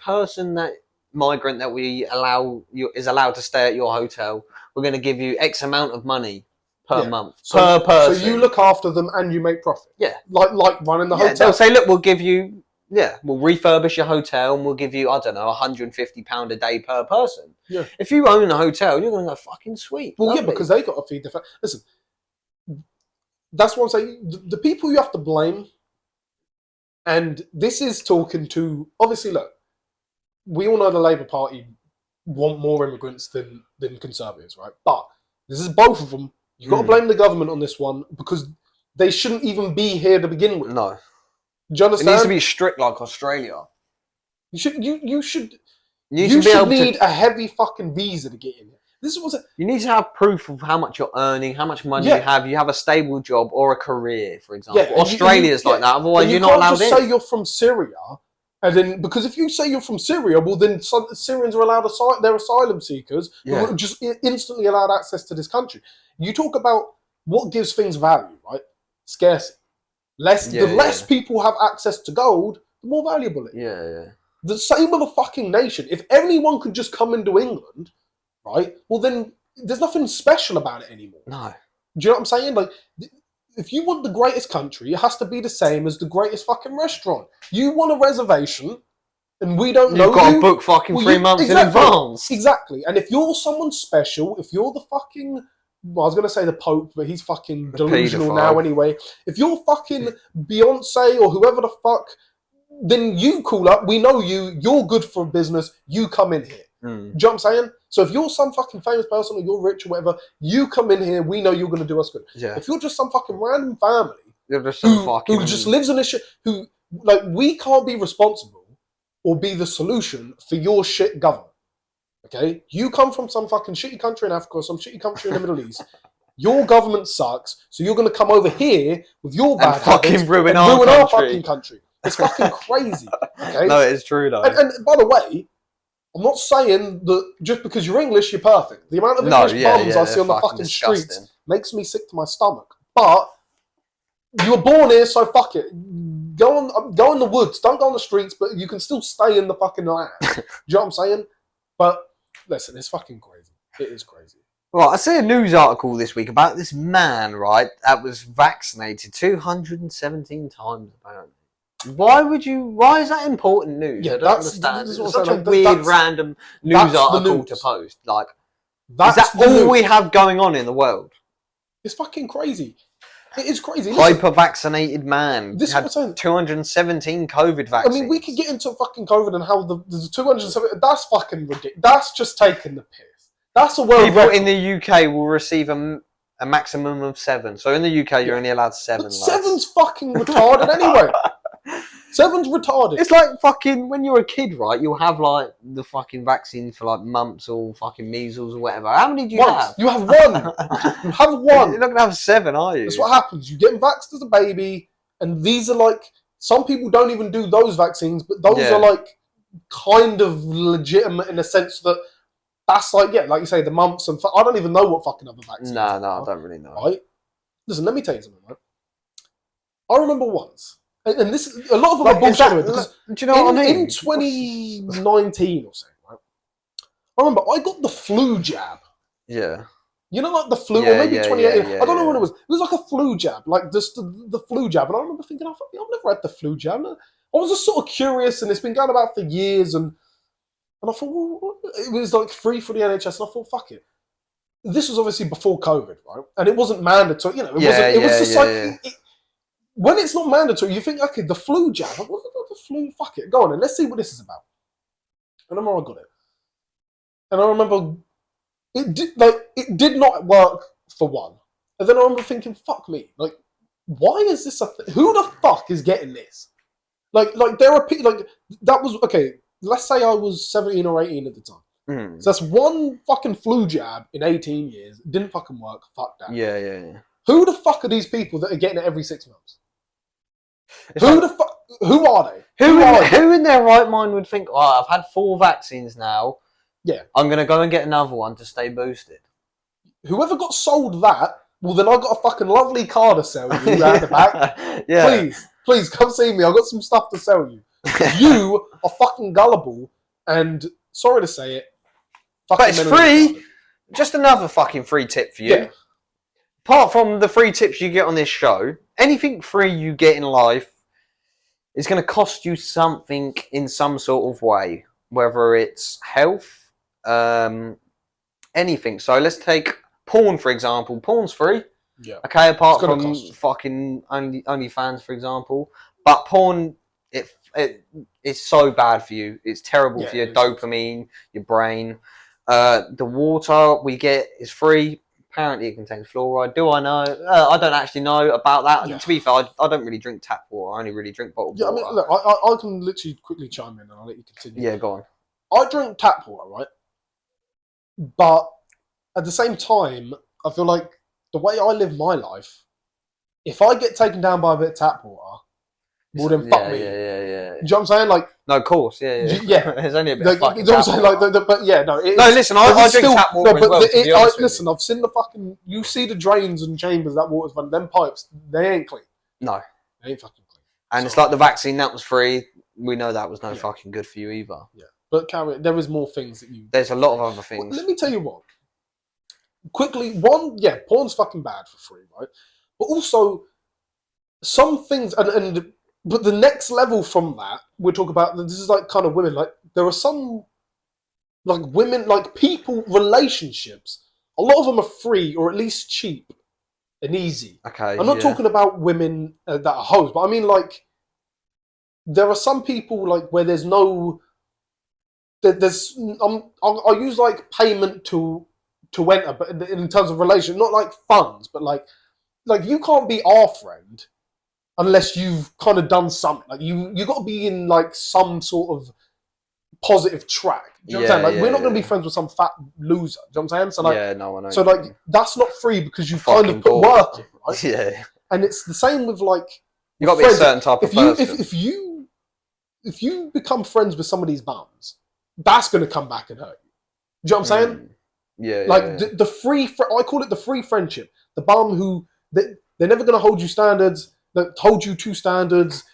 migrant that we is allowed to stay at your hotel, we're going to give you X amount of money per month, per person.
So you look after them and you make profit.
Yeah.
Like running the hotel.
They'll say, look, we'll give you, we'll refurbish your hotel and we'll give you, I don't know, £150 a day per person. Yeah. If you own a hotel, you're going to go fucking sweet.
Well, lovely. Yeah, because they got to feed the Listen, that's what I'm saying. The people you have to blame, and this is talking to, obviously, look, we all know the Labour Party want more immigrants than Conservatives, right? But This is both of them. You've got to blame the government on this one because they shouldn't even be here to begin with.
No.
Do you understand?
It needs to be strict like Australia.
You should
need
a heavy fucking visa to get in.
You need to have proof of how much you're earning, how much money you have. You have a stable job or a career, for example. Yeah, Australia's like that. Otherwise, you're not allowed in.
You can't just say you're from Syria, and then because if you say you're from Syria, well, then Syrians are allowed they're asylum seekers who are just instantly allowed access to this country. You talk about what gives things value, right? Scarcity. The less people have access to gold, the more valuable it is.
Yeah.
The same with a fucking nation. If anyone could just come into England, right? Well, then there's nothing special about it anymore.
No.
Do you know what I'm saying? Like, if you want the greatest country, it has to be the same as the greatest fucking restaurant. You want a reservation, and we don't know
You've got to book fucking 3 months in advance.
Exactly. And if you're someone special, if you're the fucking... Well, I was going to say the Pope, but he's fucking delusional now anyway. If you're fucking Beyonce or whoever the fuck, then you call up. We know you. You're good for business. You come in here. Do you know what I'm saying? So if you're some fucking famous person or you're rich or whatever, you come in here. We know you're going to do us good.
Yeah.
If you're just some fucking random family
who
just lives in this shit, we can't be responsible or be the solution for your shit government. Okay, you come from some fucking shitty country in Africa or some shitty country in the Middle East. Your government sucks, so you're going to come over here with your bad habits and ruin our fucking country. It's fucking crazy. Okay,
no, it is true though.
And by the way, I'm not saying that just because you're English, you're perfect. The amount of English bums I see on the fucking streets makes me sick to my stomach. But you were born here, so fuck it. Go in the woods. Don't go on the streets, but you can still stay in the fucking land. Do you know what I'm saying? But listen, it's fucking crazy. It is crazy.
Right, I see a news article this week about this man, right, that was vaccinated 217 times, apparently. Why is that important news? Yeah, I don't understand. It's such a weird, random news article to post. Like, is that all we have going on in the world?
It's fucking crazy. It is crazy.
Hyper-vaccinated man.
This is what I'm saying.
217 COVID vaccines.
I mean, we could get into fucking COVID and how the 217... That's fucking ridiculous. That's just taking the piss. That's a world
record. People in the UK will receive a maximum of 7. So in the UK, you're only allowed 7.
But 7's fucking retarded anyway. 7's retarded.
It's like fucking when you're a kid, right? You'll have like the fucking vaccine for like mumps or fucking measles or whatever. How many do you have?
You have 1. You have 1.
You're not gonna have 7, are you?
That's what happens. You get vaxxed as a baby, and these are like some people don't even do those vaccines, but those are like kind of legitimate in the sense that that's like like you say the mumps and I don't even know what fucking other vaccines.
No, I don't really know.
Right? Listen, let me tell you something. Right? I remember once. And this is a lot of them are bullshit.
Do you know what I mean?
In 2019 or so, right? I remember I got the flu jab.
Yeah.
You know, like the flu, or maybe 2018. I don't know what it was. It was like a flu jab, like just the flu jab. And I remember thinking, I've never had the flu jab. I was just sort of curious, and it's been going about for years. And I thought, well, it was like free for the NHS, and I thought, fuck it. This was obviously before COVID, right? And it wasn't mandatory. You know, it was just like. When it's not mandatory, you think, okay, the flu jab. What the flu? Fuck it. Go on, and let's see what this is about. And I remember I got it. And I remember it did not work for one. And then I remember thinking, fuck me. Like, why is this a thing? Who the fuck is getting this? Like there are people, like, that was, okay, let's say I was 17 or 18 at the time. So that's one fucking flu jab in 18 years. It didn't fucking work. Fuck that.
Yeah.
Who the fuck are these people that are getting it every 6 months? Who are they?
Who in their right mind would think, oh, I've had 4 vaccines now. Yeah. I'm going to go and get another one to stay boosted.
Whoever got sold that, well, then I got a fucking lovely car to sell you around the back. Yeah. Please come see me. I've got some stuff to sell you. You are fucking gullible, and sorry to say it.
But it's free. Just another fucking free tip for you. Yeah. Apart from the free tips you get on this show, anything free you get in life is going to cost you something in some sort of way, whether it's health, anything. So let's take porn, for example. Porn's free. Yeah. Okay, apart from fucking OnlyFans, for example. But porn, it's so bad for you. It's terrible for your dopamine, your brain. The water we get is free. apparently it contains fluoride. Do I know? I don't actually know about that.
Yeah.
To be fair, I don't really drink tap water. I only really drink bottled water.
I mean, look, I can literally quickly chime in and I'll let you continue.
Yeah, go on.
I drink tap water, right? But at the same time, I feel like the way I live my life, if I get taken down by a bit of tap water, well then fuck me.
Yeah.
Do you know what I'm saying? Like,
no, of course, yeah.
There's
only a bit
like,
of fucking
you know what I'm saying?
tap water.
Like, but yeah, no.
No, listen, I drink tap water as well.
Listen, I've seen the fucking. You see the drains and chambers that water's running. Them pipes, they ain't clean.
No,
they ain't fucking clean.
And it's like the vaccine that was free. We know that was no fucking good for you either.
Yeah, but Carrie, there is more things that you.
There's a lot of other things.
Well, let me tell you what. Quickly, one, porn's fucking bad for free, right? But also, some things, but the next level from that, we're talking about, this is like kind of women, like, there are some, like, women, like, people, relationships, a lot of them are free, or at least cheap and easy.
Okay,
I'm not talking about women that are hoes, but I mean, like, there are some people, like, where there's no, I'll use, like, payment to enter, but in terms of relation, not like funds, but like you can't be our friend unless you've kind of done something. Like you got to be in like some sort of positive track. Do you know what I'm saying? Like we're not going to be friends with some fat loser. Do you know what I'm saying? So like,
I know.
So like that's not free because you kind of put work in, right?
Yeah.
And it's the same with like
you got to be a certain type of person.
If you become friends with some of these bums, that's going to come back and hurt you. Do you know what I'm saying? The free, I call it the free friendship. The bum who they're never going to hold you standards. They hold you to standards.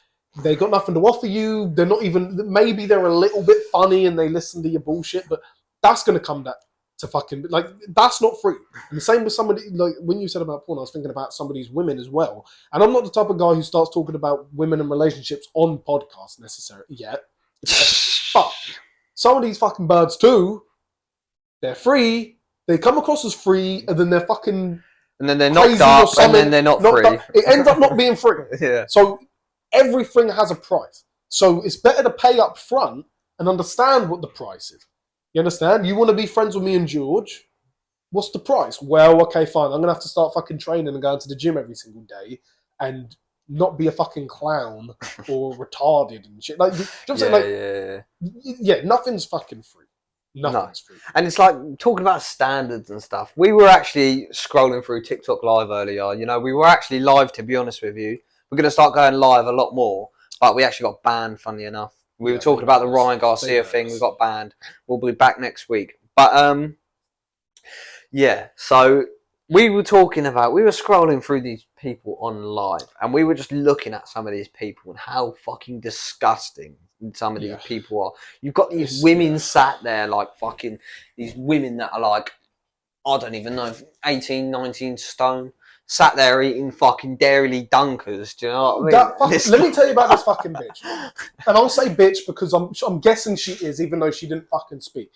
They got nothing to offer you. They're not even. Maybe they're a little bit funny and they listen to your bullshit, but that's going to come to fucking like that's not free. And the same with somebody like when you said about porn, I was thinking about somebody's women as well. And I'm not the type of guy who starts talking about women and relationships on podcasts necessarily yet. But some of these fucking birds too. They're free. They come across as free, and then they're fucking.
And then they're knocked up, and then they're not free.
It ends up not being free.
Yeah.
So everything has a price. So it's better to pay up front and understand what the price is. You understand? You want to be friends with me and George? What's the price? Well, okay, fine. I'm gonna have to start fucking training and going to the gym every single day, and not be a fucking clown or retarded and shit. Like, you know what I'm saying? Yeah, nothing's fucking free. Nothing's free.
And it's like talking about standards and stuff. We were actually scrolling through TikTok live earlier. You know, we were actually live, to be honest with you. We're going to start going live a lot more, but we actually got banned, funny enough. We were talking about the Ryan Garcia thing. We got banned. We'll be back next week. But, so we were scrolling through these people on live, and we were just looking at some of these people and how fucking disgusting some of these people are. You've got these women sat there like fucking, these women that are like, I don't even know, 18, 19 stone, sat there eating fucking Dairy Dunkers. Do you know what I mean?
Let me tell you about this fucking bitch. And I'll say bitch because I'm guessing she is, even though she didn't fucking speak.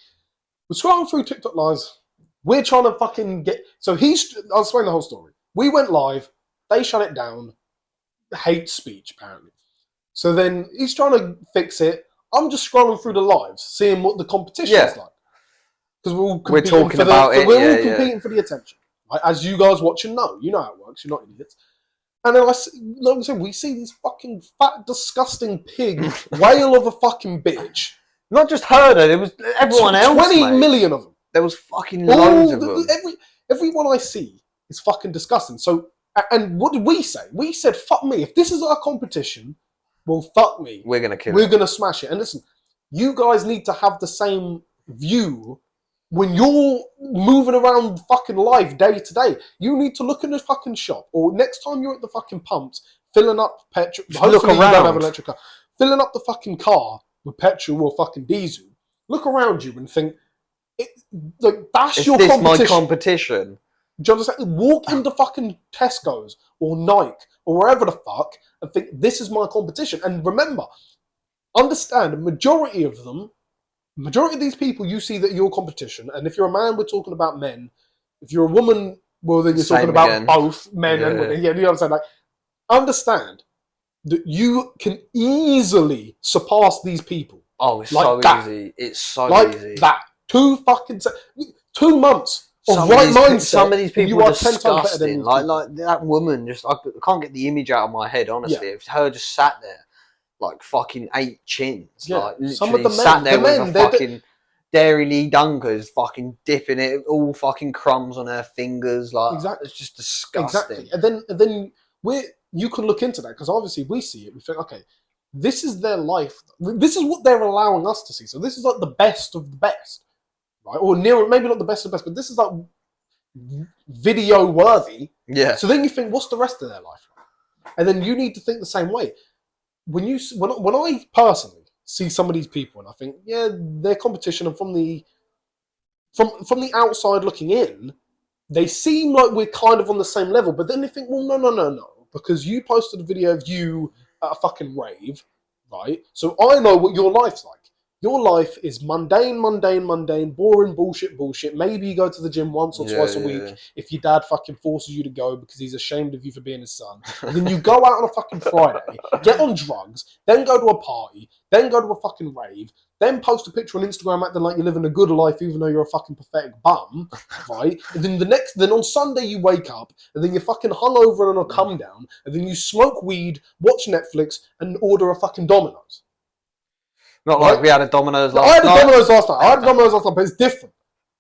We're scrolling through TikTok lives. We're trying to fucking get... So I'll explain the whole story. We went live. They shut it down. Hate speech, apparently. So then he's trying to fix it. I'm just scrolling through the lives, seeing what the competition is like. Because we're talking about it. We're all competing for the attention. Right? As you guys watching know. You know how it works. You're not idiots. And then like I said, we see these fucking fat, disgusting pig whale of a fucking bitch.
Not just her, though. There was everyone else,
20 million of them.
There was fucking loads of them.
Everyone I see is fucking disgusting. So, and what did we say? We said, fuck me. If this is our competition... Well, fuck me.
We're going to kill it.
We're going to smash it. And listen, you guys need to have the same view when you're moving around fucking life day to day. You need to look in the fucking shop, or next time you're at the fucking pumps, filling up petrol. Hopefully you don't have an electric car. Filling up the fucking car with petrol or fucking diesel. Look around you and think, that's your competition. Is this my
competition?
Do you understand? Walk into fucking Tesco's or Nike or wherever the fuck and think, this is my competition. And remember, understand, the majority of these people you see that are your competition, and if you're a man, we're talking about men. If you're a woman, well, then you're talking about both men and women. Yeah, you understand? Like, understand that you can easily surpass these people.
Oh, it's
like
so
that.
easy. It's so
like
easy.
That. 2 months of right mindset.
Some of these people
you
are
are 10 times better than
disgusting.
these
Like that woman, just I can't get the image out of my head. Honestly, if her just sat there like fucking 8 chins, like literally
Some of the men,
sat there with a fucking Dairy Lee Dunkers, fucking dipping it, all fucking crumbs on her fingers. Like
exactly,
it's just disgusting.
Exactly, and then you can look into that because obviously we see it. We think, okay, this is their life. This is what they're allowing us to see. So this is like the best of the best, right? Or near, maybe not the best of the best, but this is like video worthy.
Yeah.
So then you think, what's the rest of their life like? And then you need to think the same way. When I personally see some of these people, and I think, yeah, they're competition, and from the outside looking in, they seem like we're kind of on the same level. But then you think, well, no, because you posted a video of you at a fucking rave, right? So I know what your life's like. Your life is mundane, boring, bullshit. Maybe you go to the gym once or twice a week if your dad fucking forces you to go because he's ashamed of you for being his son. And then you go out on a fucking Friday, get on drugs, then go to a party, then go to a fucking rave, then post a picture on Instagram acting like you're living a good life even though you're a fucking pathetic bum, right? And then on Sunday you wake up, and then you're fucking hungover and on a come down, and then you smoke weed, watch Netflix, and order a fucking Domino's.
Not like we had a Domino's last night.
I had a Domino's last night, but it's different.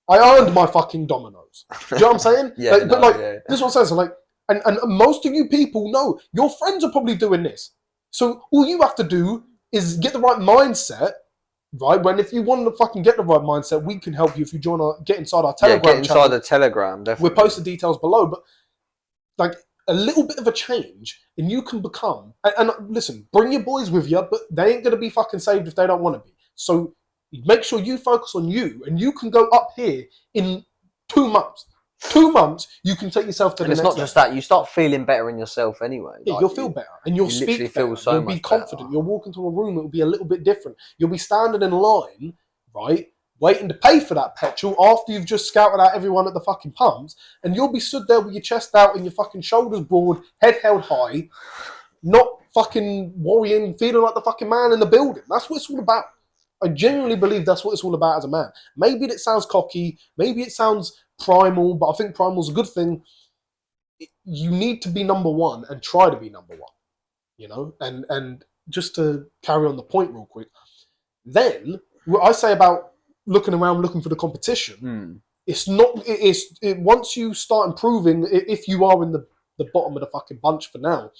I earned my fucking Domino's. Do you know what I'm saying? This is what I'm saying. So like, and most of you people know your friends are probably doing this. So all you have to do is get the right mindset, right? When if you want to fucking get the right mindset, we can help you if you get inside our Telegram channel.
Get inside the Telegram, definitely.
We'll post the details below, but like a little bit of a change, and you can become. And listen, bring your boys with you, but they ain't gonna be fucking saved if they don't want to be. So make sure you focus on you, and you can go up here in 2 months. 2 months, you can take yourself to the next level.
And it's not just that; you start feeling better in yourself anyway.
Yeah, you'll feel better, and you'll speak better. You'll be confident. You'll walk into a room; it will be a little bit different. You'll be standing in line, right, waiting to pay for that petrol after you've just scouted out everyone at the fucking pumps, and you'll be stood there with your chest out and your fucking shoulders broad, head held high, not fucking worrying, feeling like the fucking man in the building. That's what it's all about. I genuinely believe that's what it's all about as a man. Maybe it sounds cocky, maybe it sounds primal, but I think primal's a good thing. You need to be number one and try to be number one, you know? And just to carry on the point real quick, then what I say about looking around, looking for the competition, it's once you start improving, if you are in the bottom of the fucking bunch for now,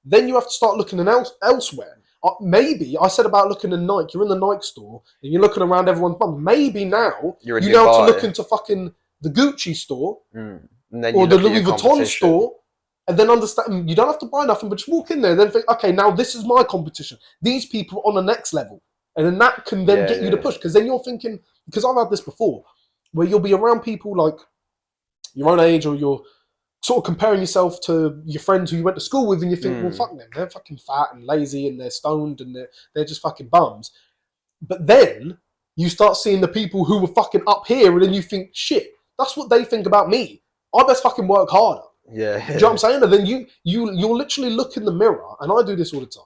then you have to start looking elsewhere. Maybe I said about looking in Nike. You're in the Nike store and you're looking around everyone's bum. Maybe now you know to look into fucking the Gucci store or the Louis Vuitton store, and then understand you don't have to buy nothing, but just walk in there and then think, okay, now this is my competition. These people are on the next level, and then that can then get you to push, because then you're thinking. Because I've had this before, where you'll be around people like your own age, or you're sort of comparing yourself to your friends who you went to school with, and you think, well, fuck them, they're fucking fat and lazy and they're stoned and they're just fucking bums. But then you start seeing the people who were fucking up here, and then you think, shit, that's what they think about me. I best fucking work harder.
Yeah.
Do you know what I'm saying? And then you'll literally look in the mirror, and I do this all the time.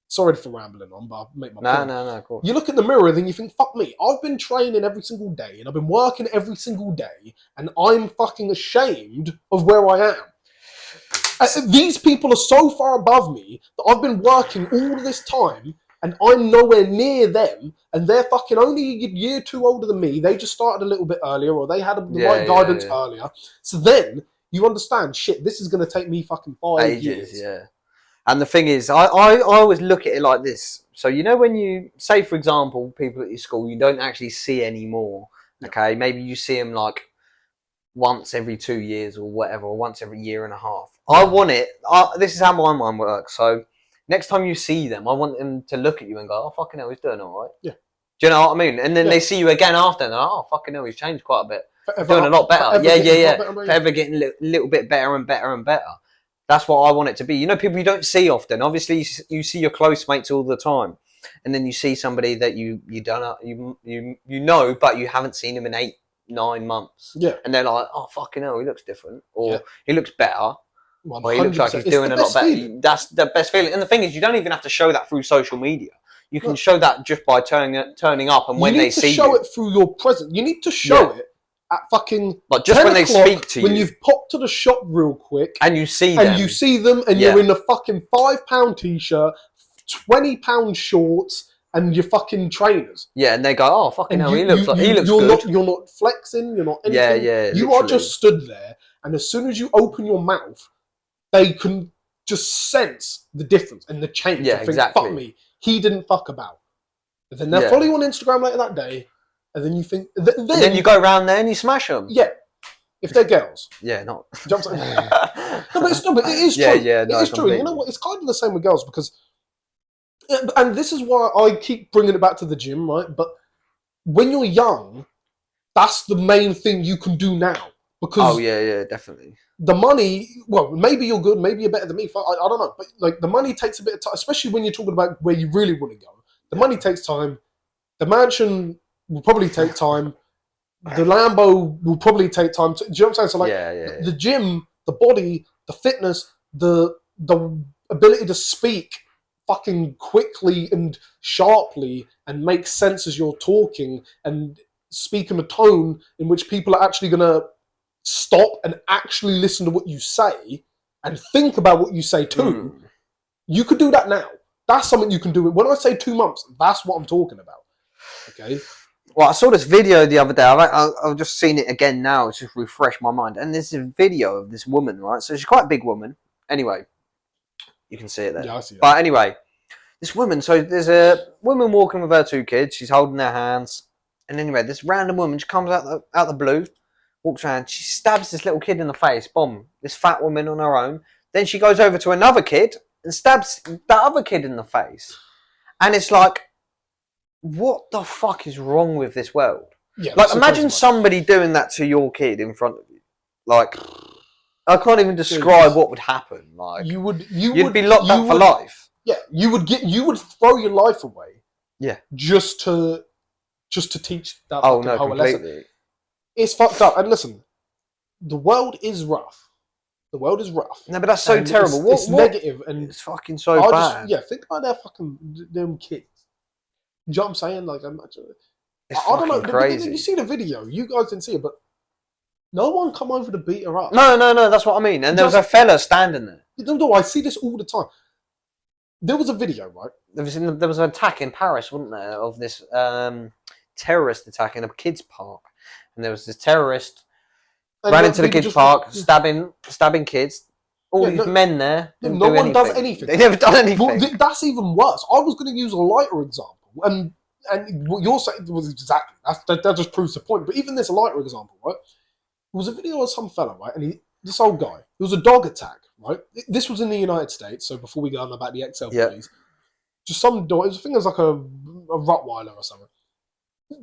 Sorry for rambling on, but I'll make my point.
No, of course.
You look in the mirror, then you think, fuck me, I've been training every single day, and I've been working every single day, and I'm fucking ashamed of where I am. These people are so far above me that I've been working all of this time, and I'm nowhere near them, and they're fucking only a year too older than me. They just started a little bit earlier, or they had the right guidance earlier. So then you understand, shit, this is going to take me fucking 5 years.
Yeah. And the thing is, I always look at it like this. So, you know, when you say, for example, people at your school, you don't actually see anymore. Okay, maybe you see them like once every 2 years or whatever, or once every year and a half. I want it. This is how my mind works. So next time you see them, I want them to look at you and go, "Oh, fucking hell, he's doing all right."
Yeah.
Do you know what I mean? And then they see you again after, and they're like, "Oh, fucking hell, he's changed quite a bit. Doing a lot better." Forever getting a little bit better and better and better. That's what I want it to be. You know, people you don't see often. Obviously, you see your close mates all the time, and then you see somebody that you know, but you haven't seen him in 8-9 months.
Yeah,
and they're like, "Oh, fucking hell, he looks different," or he looks better,
100%.
or he looks like he's doing a lot better.
Feeling.
That's the best feeling. And the thing is, you don't even have to show that through social media. You can show that just by turning up, and when they see you,
you need to show it through your presence. You need to show it at fucking
like just when they speak to you,
when you've popped to the shop real quick
and you see
them, and you're in a fucking £5 t-shirt, £20 shorts, and your fucking trainers.
Yeah, and they go, "Oh, fucking hell, he looks good."
You're not flexing. You're not anything.
Yeah.
You
literally.
are just stood there, and as soon as you open your mouth, they can just sense the difference and the change.
Yeah,
think,
exactly.
Fuck me, he didn't fuck about. And then they'll follow you on Instagram later that day, and then you think. Then
you go around there and you smash them.
Yeah, if they're girls.
Yeah, not.
No, but it is true.
Yeah, no,
it is true. And you know what? It's kind of the same with girls because, and this is why I keep bringing it back to the gym, right? But when you're young, that's the main thing you can do now because.
Oh yeah, definitely.
The money, well, maybe you're good, maybe you're better than me. I don't know, but like the money takes a bit of time, especially when you're talking about where you really want to go. The money takes time. The mansion will probably take time. The Lambo will probably take time. Do you know what I'm saying? So like, the gym, the body, the fitness, the ability to speak fucking quickly and sharply and make sense as you're talking and speak in a tone in which people are actually going to stop and actually listen to what you say and think about what you say too. You could do that now. That's something you can do. When I say 2 months, that's what I'm talking about. Okay.
Well, I saw this video the other day. I've just seen it again now. It's just refreshed my mind. And there's a video of this woman, right? So she's quite a big woman. Anyway, you can see it there.
Yeah, I see that.
But anyway, this woman. So there's a woman walking with her 2 kids. She's holding their hands. And anyway, this random woman, she comes out the blue, walks around. She stabs this little kid in the face. Boom. This fat woman on her own. Then she goes over to another kid and stabs that other kid in the face. And it's like, what the fuck is wrong with this world? Yeah, like, imagine somebody doing that to your kid in front of you. Like, I can't even describe what would happen. Like, you'd be locked up for life.
Yeah, you would throw your life away.
Yeah,
just to teach that.
Oh no, completely. Lesson.
It's fucked up. And listen, the world is rough. The world is rough.
No, but that's so terrible.
It's negative and
it's fucking so bad.
Think about them kids. You know what I'm saying? Like, I
don't know. Crazy.
You see the video. You guys didn't see it, but no one come over to beat her up.
No. That's what I mean. And there was a fella standing there.
No, I see this all the time. There was a video, right?
There was an attack in Paris, wasn't there, of this terrorist attack in a kids' park, and there was this terrorist ran into the kids' park, stabbing kids. All these men there.
No one does anything.
They never done anything.
Well, that's even worse. I was going to use a lighter example. And what you're saying was exactly that just proves the point. But even this lighter example, right? It was a video of some fella, right? And this old guy. It was a dog attack, right? This was in the United States. So before we go on about the XL police, just some dog. I think it was like a Rottweiler or something,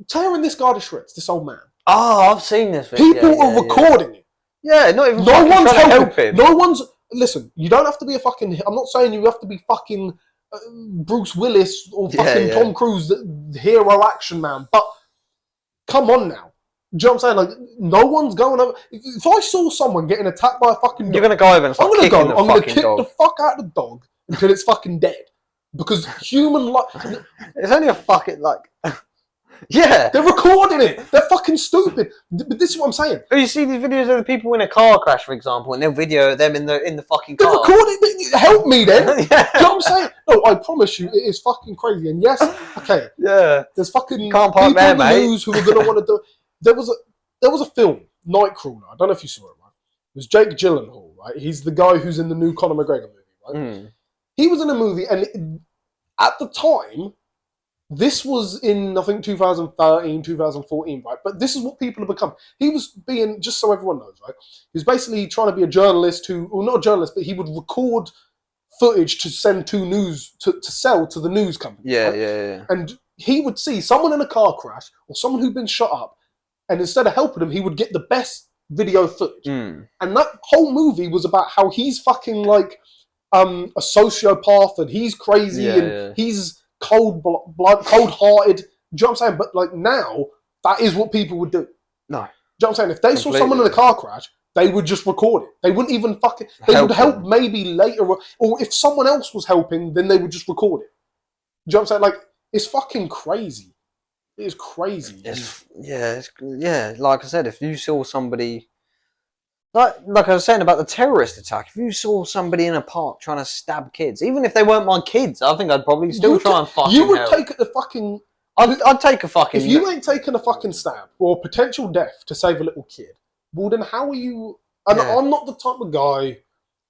tearing this guy to shreds. This old man.
Oh, I've seen this video.
People are recording it.
Yeah, not even.
No one's helping him. No one's. Listen, you don't have to be a fucking. I'm not saying you have to be fucking. Bruce Willis or fucking Tom Cruise, the hero action man. But come on now. Do you know what I'm saying? Like, no one's going over. If I saw someone getting attacked by a fucking dog,
you're going to go over and start kicking the fucking dog. I'm going to kick
the fuck out of the dog until it's fucking dead. Because human life...
It's only a fucking, like... Yeah.
They're recording it. They're fucking stupid. But this is what I'm saying.
You see these videos of the people in a car crash, for example, and they'll video them in the fucking car.
They're recording it. Help me then. You know what I'm saying? No, I promise you, it is fucking crazy. And yes, okay.
Yeah.
There's fucking
Can't
people
there,
in the news who are going to want to do... There was a film, Nightcrawler. I don't know if you saw it, right? It was Jake Gyllenhaal, right? He's the guy who's in the new Conor McGregor movie, right? He was in a movie, and at the time... This was in, I think, 2013, 2014, right? But this is what people have become. He was being, just so everyone knows, right? He was basically trying to be a journalist well, not a journalist, but he would record footage to send to sell to the news company.
Yeah,
right?
yeah.
And he would see someone in a car crash or someone who'd been shot up, and instead of helping him, he would get the best video footage. And that whole movie was about how he's fucking like a sociopath and he's crazy and he's cold-blooded, cold-hearted. Do you know what I'm saying? But like now, that is what people would do.
No.
Do you know what I'm saying? If they saw someone in a car crash, they would just record it. They wouldn't even fucking... They would help maybe later. Or if someone else was helping, then they would just record it. Do you know what I'm saying? Like, it's fucking crazy. It's crazy.
Like I said, if you saw somebody, like I was saying about the terrorist attack, if you saw somebody in a park trying to stab kids, even if they weren't my kids, I think I'd probably still try and fucking
You would
help.
take the fucking...
I'd take a fucking...
If you ain't taking a fucking stab or potential death to save a little kid, well then how are you... And I'm not the type of guy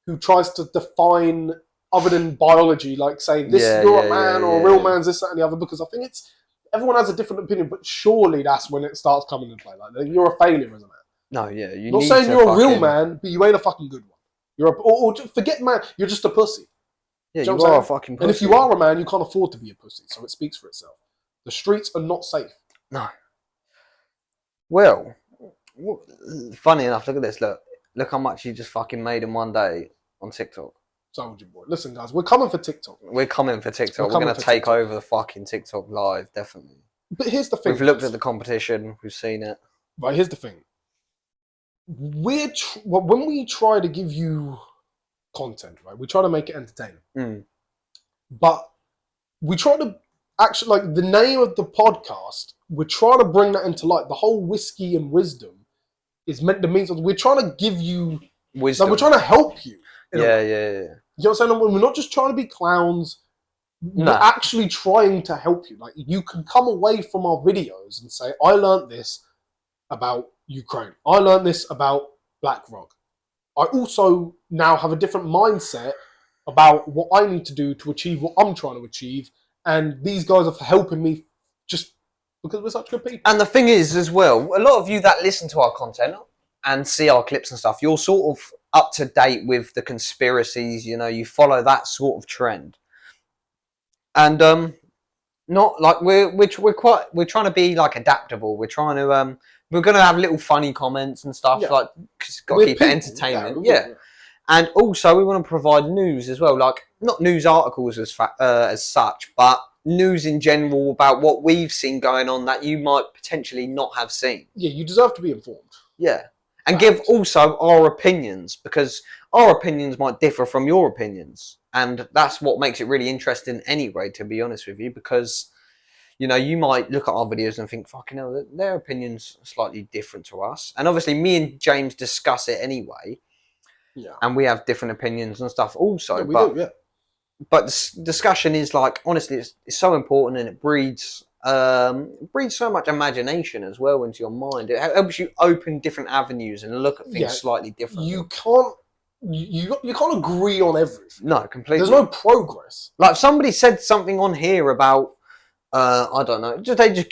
who tries to define other than biology, like saying you're a man or a real man's this, that and the other, because I think it's... Everyone has a different opinion, but surely that's when it starts coming into play. Like, you're a failure as a man.
No, yeah.
Not saying you're a real man, but you ain't a fucking good one. You're or forget man, you're just a pussy.
Yeah, you are a fucking pussy.
And if you are a man, you can't afford to be a pussy, so it speaks for itself. The streets are not safe.
No. Well, funny enough, look at this. Look how much you just fucking made in one day on TikTok.
Soldier boy. Listen, guys, we're coming for TikTok.
We're coming for TikTok. We're going to take over the fucking TikTok live, definitely.
But here's the thing.
We've looked at the competition. We've seen it.
Right, here's the thing. When we try to give you content, right, we try to make it entertaining. But we try to actually, like the name of the podcast, we're trying to bring that into light. The whole Whiskey and Wisdom is meant to mean something. We're trying to give you wisdom. Like, we're trying to help you.
Yeah.
You know what I'm saying? We're not just trying to be clowns. We're actually trying to help you. Like, you can come away from our videos and say, I learned this about Ukraine. I learned this about Blackrock. I also now have a different mindset about what I need to do to achieve what I'm trying to achieve. And these guys are helping me just because we're such good people.
And the thing is, as well, a lot of you that listen to our content and see our clips and stuff, you're sort of up to date with the conspiracies, you know, you follow that sort of trend. And not like we're trying to be like adaptable. We're trying to we're going to have little funny comments and stuff, like, cause got to keep it entertaining. And also we want to provide news as well, like not news articles as such, but news in general about what we've seen going on that you might potentially not have seen.
Yeah, you deserve to be informed.
Yeah. And give also our opinions, because our opinions might differ from your opinions. And that's what makes it really interesting anyway, to be honest with you, because, you know, you might look at our videos and think, fucking hell, their opinions are slightly different to us. And obviously me and James discuss it anyway. Yeah. And we have different opinions and stuff also.
Yeah, we do.
But this discussion is like, honestly, it's so important, and it breeds so much imagination as well into your mind. It helps you open different avenues and look at things slightly differently. You
can't agree on everything.
No, completely.
There's no progress.
Like, somebody said something on here about I don't know, they just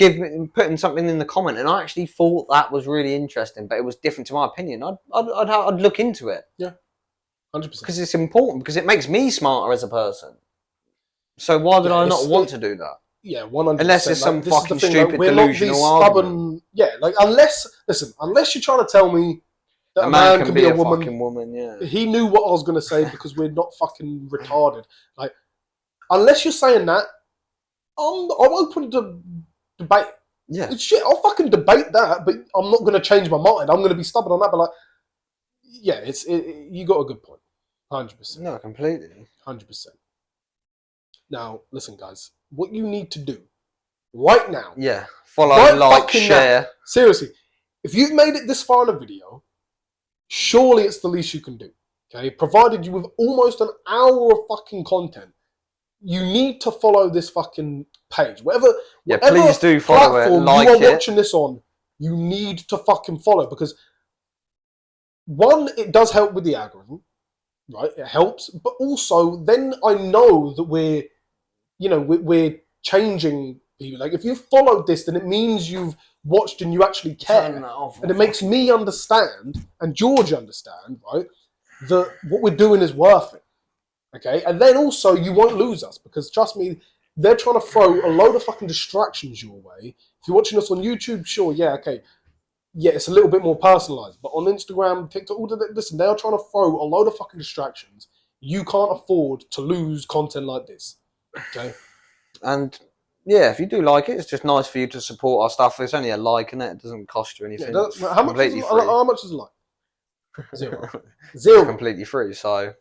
putting something in the comment, and I actually thought that was really interesting, but it was different to my opinion. I'd look into it.
Yeah, 100%.
Because it's important, because it makes me smarter as a person. So why would I not want to do that?
Yeah, 100%.
Unless it's some fucking stupid delusional argument.
Yeah, like unless you're trying to tell me that a man can be a woman.
Fucking woman, yeah.
He knew what I was going to say because we're not fucking retarded. Like, unless you're saying that, I'm open to debate.
Yeah.
Shit, I'll fucking debate that, but I'm not going to change my mind. I'm going to be stubborn on that, but like, yeah, you got a good point. 100%.
No, completely.
100%. Now, listen, guys. What you need to do right now.
Yeah. Follow, like, share.
Now, seriously. If you've made it this far in a video, surely it's the least you can do. Okay? Provided you with almost an hour of fucking content, you need to follow this fucking page. Whatever
please do follow it. Like
you are watching this on, you need to fucking follow, because one, it does help with the algorithm, right? It helps, but also then I know that we're changing people. Like, if you've followed this, then it means you've watched and you actually care, and it makes me understand and George understand, right, that what we're doing is worth it. Okay, and then also you won't lose us, because trust me, they're trying to throw a load of fucking distractions your way. If you're watching us on YouTube, sure, yeah, okay, yeah, it's a little bit more personalized, but on Instagram, TikTok, listen, they are trying to throw a load of fucking distractions. You can't afford to lose content like this. Okay,
and yeah, if you do like it, it's just nice for you to support our stuff. It's only a like, and it doesn't cost you anything.
How much is a like? Zero.
It's completely free, so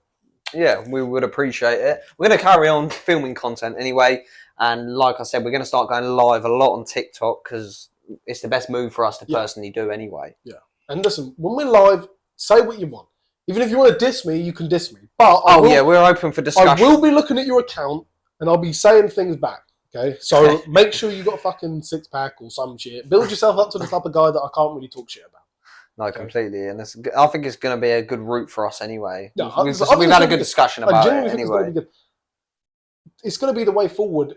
yeah, we would appreciate it. We're going to carry on filming content anyway. And like I said, we're going to start going live a lot on TikTok because it's the best move for us to personally do anyway.
Yeah. And listen, when we're live, say what you want. Even if you want to diss me, you can diss me. But
we're open for discussion.
I will be looking at your account and I'll be saying things back. Okay, so make sure you got a fucking 6-pack or some shit. Build yourself up to the type of guy that I can't really talk shit about.
No, completely, and I think it's going to be a good route for us anyway.
Yeah,
we've had a good discussion about it anyway.
It's going to be the way forward,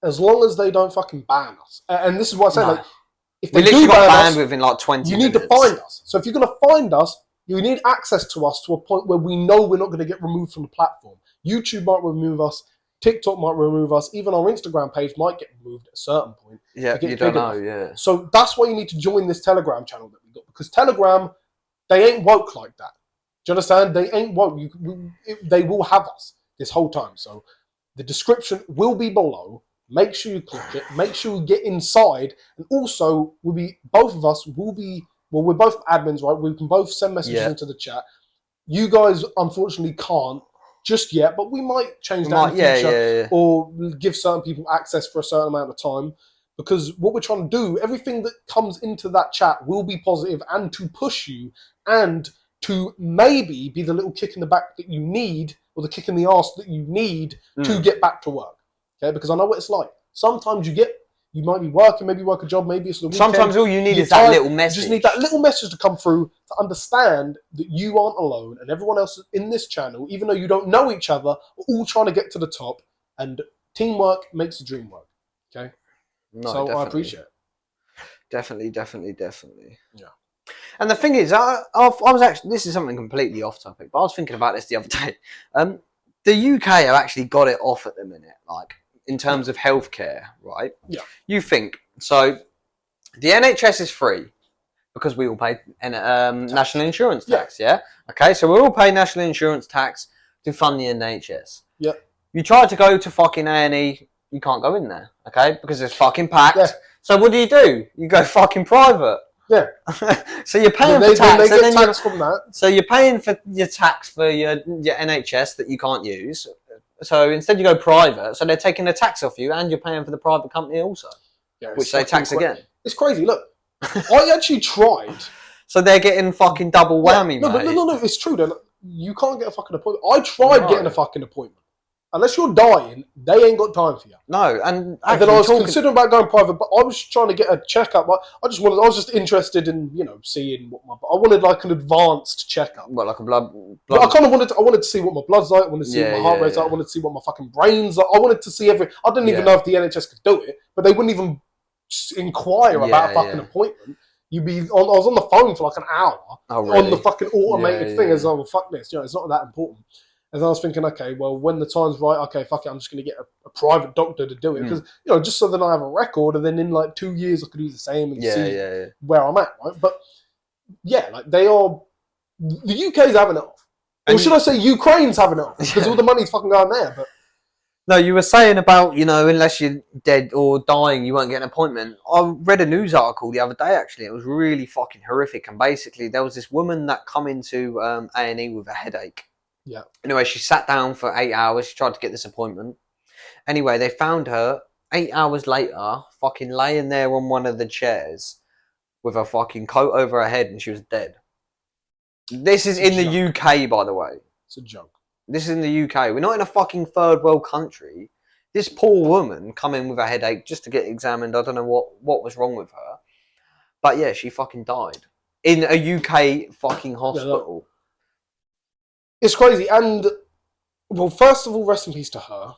as long as they don't fucking ban us. And this is what I say, like, if they do ban us,
within like 20
you need to find us. So if you're going to find us, you need access to us to a point where we know we're not going to get removed from the platform. YouTube might remove us. TikTok might remove us. Even our Instagram page might get removed at a certain point.
Yeah, you don't know, yeah.
So that's why you need to join this Telegram channel that we got. Because Telegram, they ain't woke like that. Do you understand? They ain't woke. They will have us this whole time. So the description will be below. Make sure you click it. Make sure you get inside. And also, both of us will be... Well, we're both admins, right? We can both send messages into the chat. You guys, unfortunately, can't just yet, but we might change that in the future or give certain people access for a certain amount of time, because what we're trying to do, everything that comes into that chat will be positive and to push you and to maybe be the little kick in the back that you need, or the kick in the arse that you need to get back to work. Okay, because I know what it's like. Sometimes you might be working, maybe work a job, maybe it's the weekend.
Sometimes all you need is that little message.
You just need that little message to come through to understand that you aren't alone, and everyone else in this channel, even though you don't know each other, are all trying to get to the top, and teamwork makes the dream work. Okay?
No,
so
definitely.
I appreciate it.
Definitely.
Yeah.
And the thing is, I was actually, this is something completely off topic, but I was thinking about this the other day. The UK have actually got it off at the minute, like, in terms of healthcare, right?
Yeah.
You think, so the NHS is free because we all pay national insurance tax, yeah? Okay, so we all pay national insurance tax to fund the NHS.
Yeah.
You try to go to fucking A&E, you can't go in there, okay? Because it's fucking packed.
Yeah.
So what do? You go fucking private.
Yeah.
So you're paying for tax.
They get tax from that.
So you're paying for your tax for your NHS that you can't use. So instead you go private, so they're taking the tax off you and you're paying for the private company also, which they tax again.
It's crazy. Look, I actually tried.
So they're getting fucking double whammy, mate.
No, it's true. You can't get a fucking appointment. I tried getting a fucking appointment. Unless you're dying, they ain't got time for you.
No, and
then I was considering about going private, but I was trying to get a checkup. I was just interested in, seeing what I wanted, like an advanced checkup.
Well, like a blood.
I kind of wanted to see what my blood's like. I wanted to see what my heart rate's like. I wanted to see what my fucking brain's like. I wanted to see every. I didn't even know if the NHS could do it, but they wouldn't even inquire about a fucking appointment. I was on the phone for like an hour on the fucking automated thing. As well, fuck this, it's not that important. And I was thinking, okay, well, when the time's right, okay, fuck it, I'm just going to get a private doctor to do it. Because, just so that I have a record, and then in like 2 years I could do the same and see where I'm at, right? But, like they are, the UK's having it off. Or should I say Ukraine's having it off? Because all the money's fucking going there. But
no, you were saying about, unless you're dead or dying, you won't get an appointment. I read a news article the other day, actually. It was really fucking horrific. And basically, there was this woman that come into A&E with a headache.
Yeah.
Anyway, she sat down for 8 hours. She tried to get this appointment. Anyway, they found her 8 hours later, fucking laying there on one of the chairs with a fucking coat over her head, and she was dead. This is in the UK, by the way.
It's a joke.
This is in the UK. We're not in a fucking third world country. This poor woman come in with a headache just to get examined. I don't know what was wrong with her. But yeah, she fucking died. In a UK fucking hospital.
It's crazy, and well, first of all, rest in peace to her.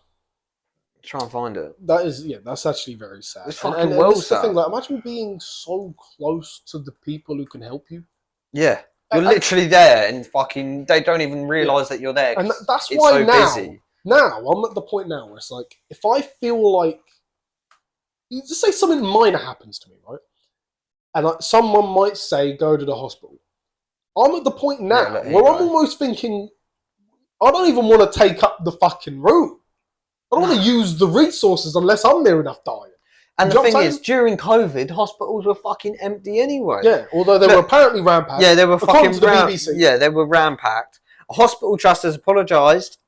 Try and find it.
That's actually very sad.
It's fucking
and
well
this is the
sad.
thing, like, imagine being so close to the people who can help you.
Yeah, you're literally there, and fucking they don't even realise that you're there.
And that's
it's
why
so busy.
Now I'm at the point now where it's like, if I feel like, just say something minor happens to me, right, and someone might say go to the hospital. I'm at the point now where I'm almost thinking, I don't even want to take up the fucking room. I don't want to use the resources unless I'm near enough dying.
And the thing is, during COVID, hospitals were fucking empty anyway.
Yeah, although they were apparently ram-packed.
Yeah, they were fucking
BBC.
Yeah, they were ram-packed. A hospital trust has apologised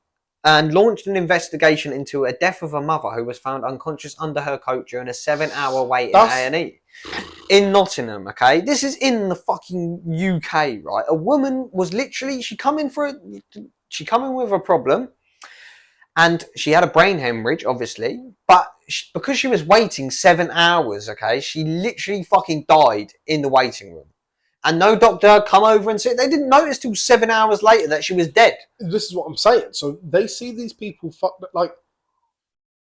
and launched an investigation into a death of a mother who was found unconscious under her coat during a 7-hour wait in A&E in Nottingham. Okay, this is in the fucking UK, right? A woman was literally she come in with a problem, and she had a brain hemorrhage, obviously, but because she was waiting 7 hours, okay, she literally fucking died in the waiting room. And no doctor had come over and said they didn't notice till 7 hours later that she was dead.
This is what I'm saying. So they see these people like,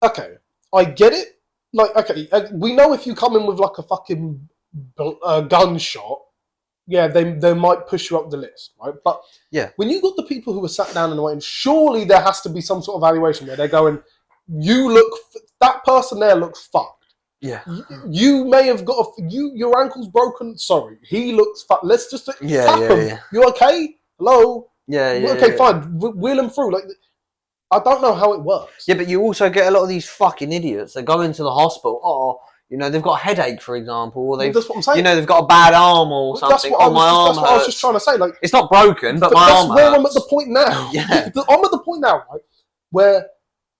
okay, I get it. Like, okay, we know if you come in with like a fucking gunshot, yeah, they might push you up the list, right? But
yeah,
when you got the people who are sat down and waiting, surely there has to be some sort of evaluation where they're going, that person there looks fucked.
Yeah.
You may have got your ankle's broken. Sorry, he looks fucked. Let's just tap him.
Yeah.
You okay? Hello?
Yeah.
Okay, fine. Wheel him through. Like, I don't know how it works.
Yeah, but you also get a lot of these fucking idiots that go into the hospital. They've got a headache, for example, or
that's what I'm saying.
They've got a bad arm or something.
That's what I was just trying to say. Like,
it's not broken, but my arm hurts.
That's where I'm at the point now.
Yeah.
I'm at the point now, right, where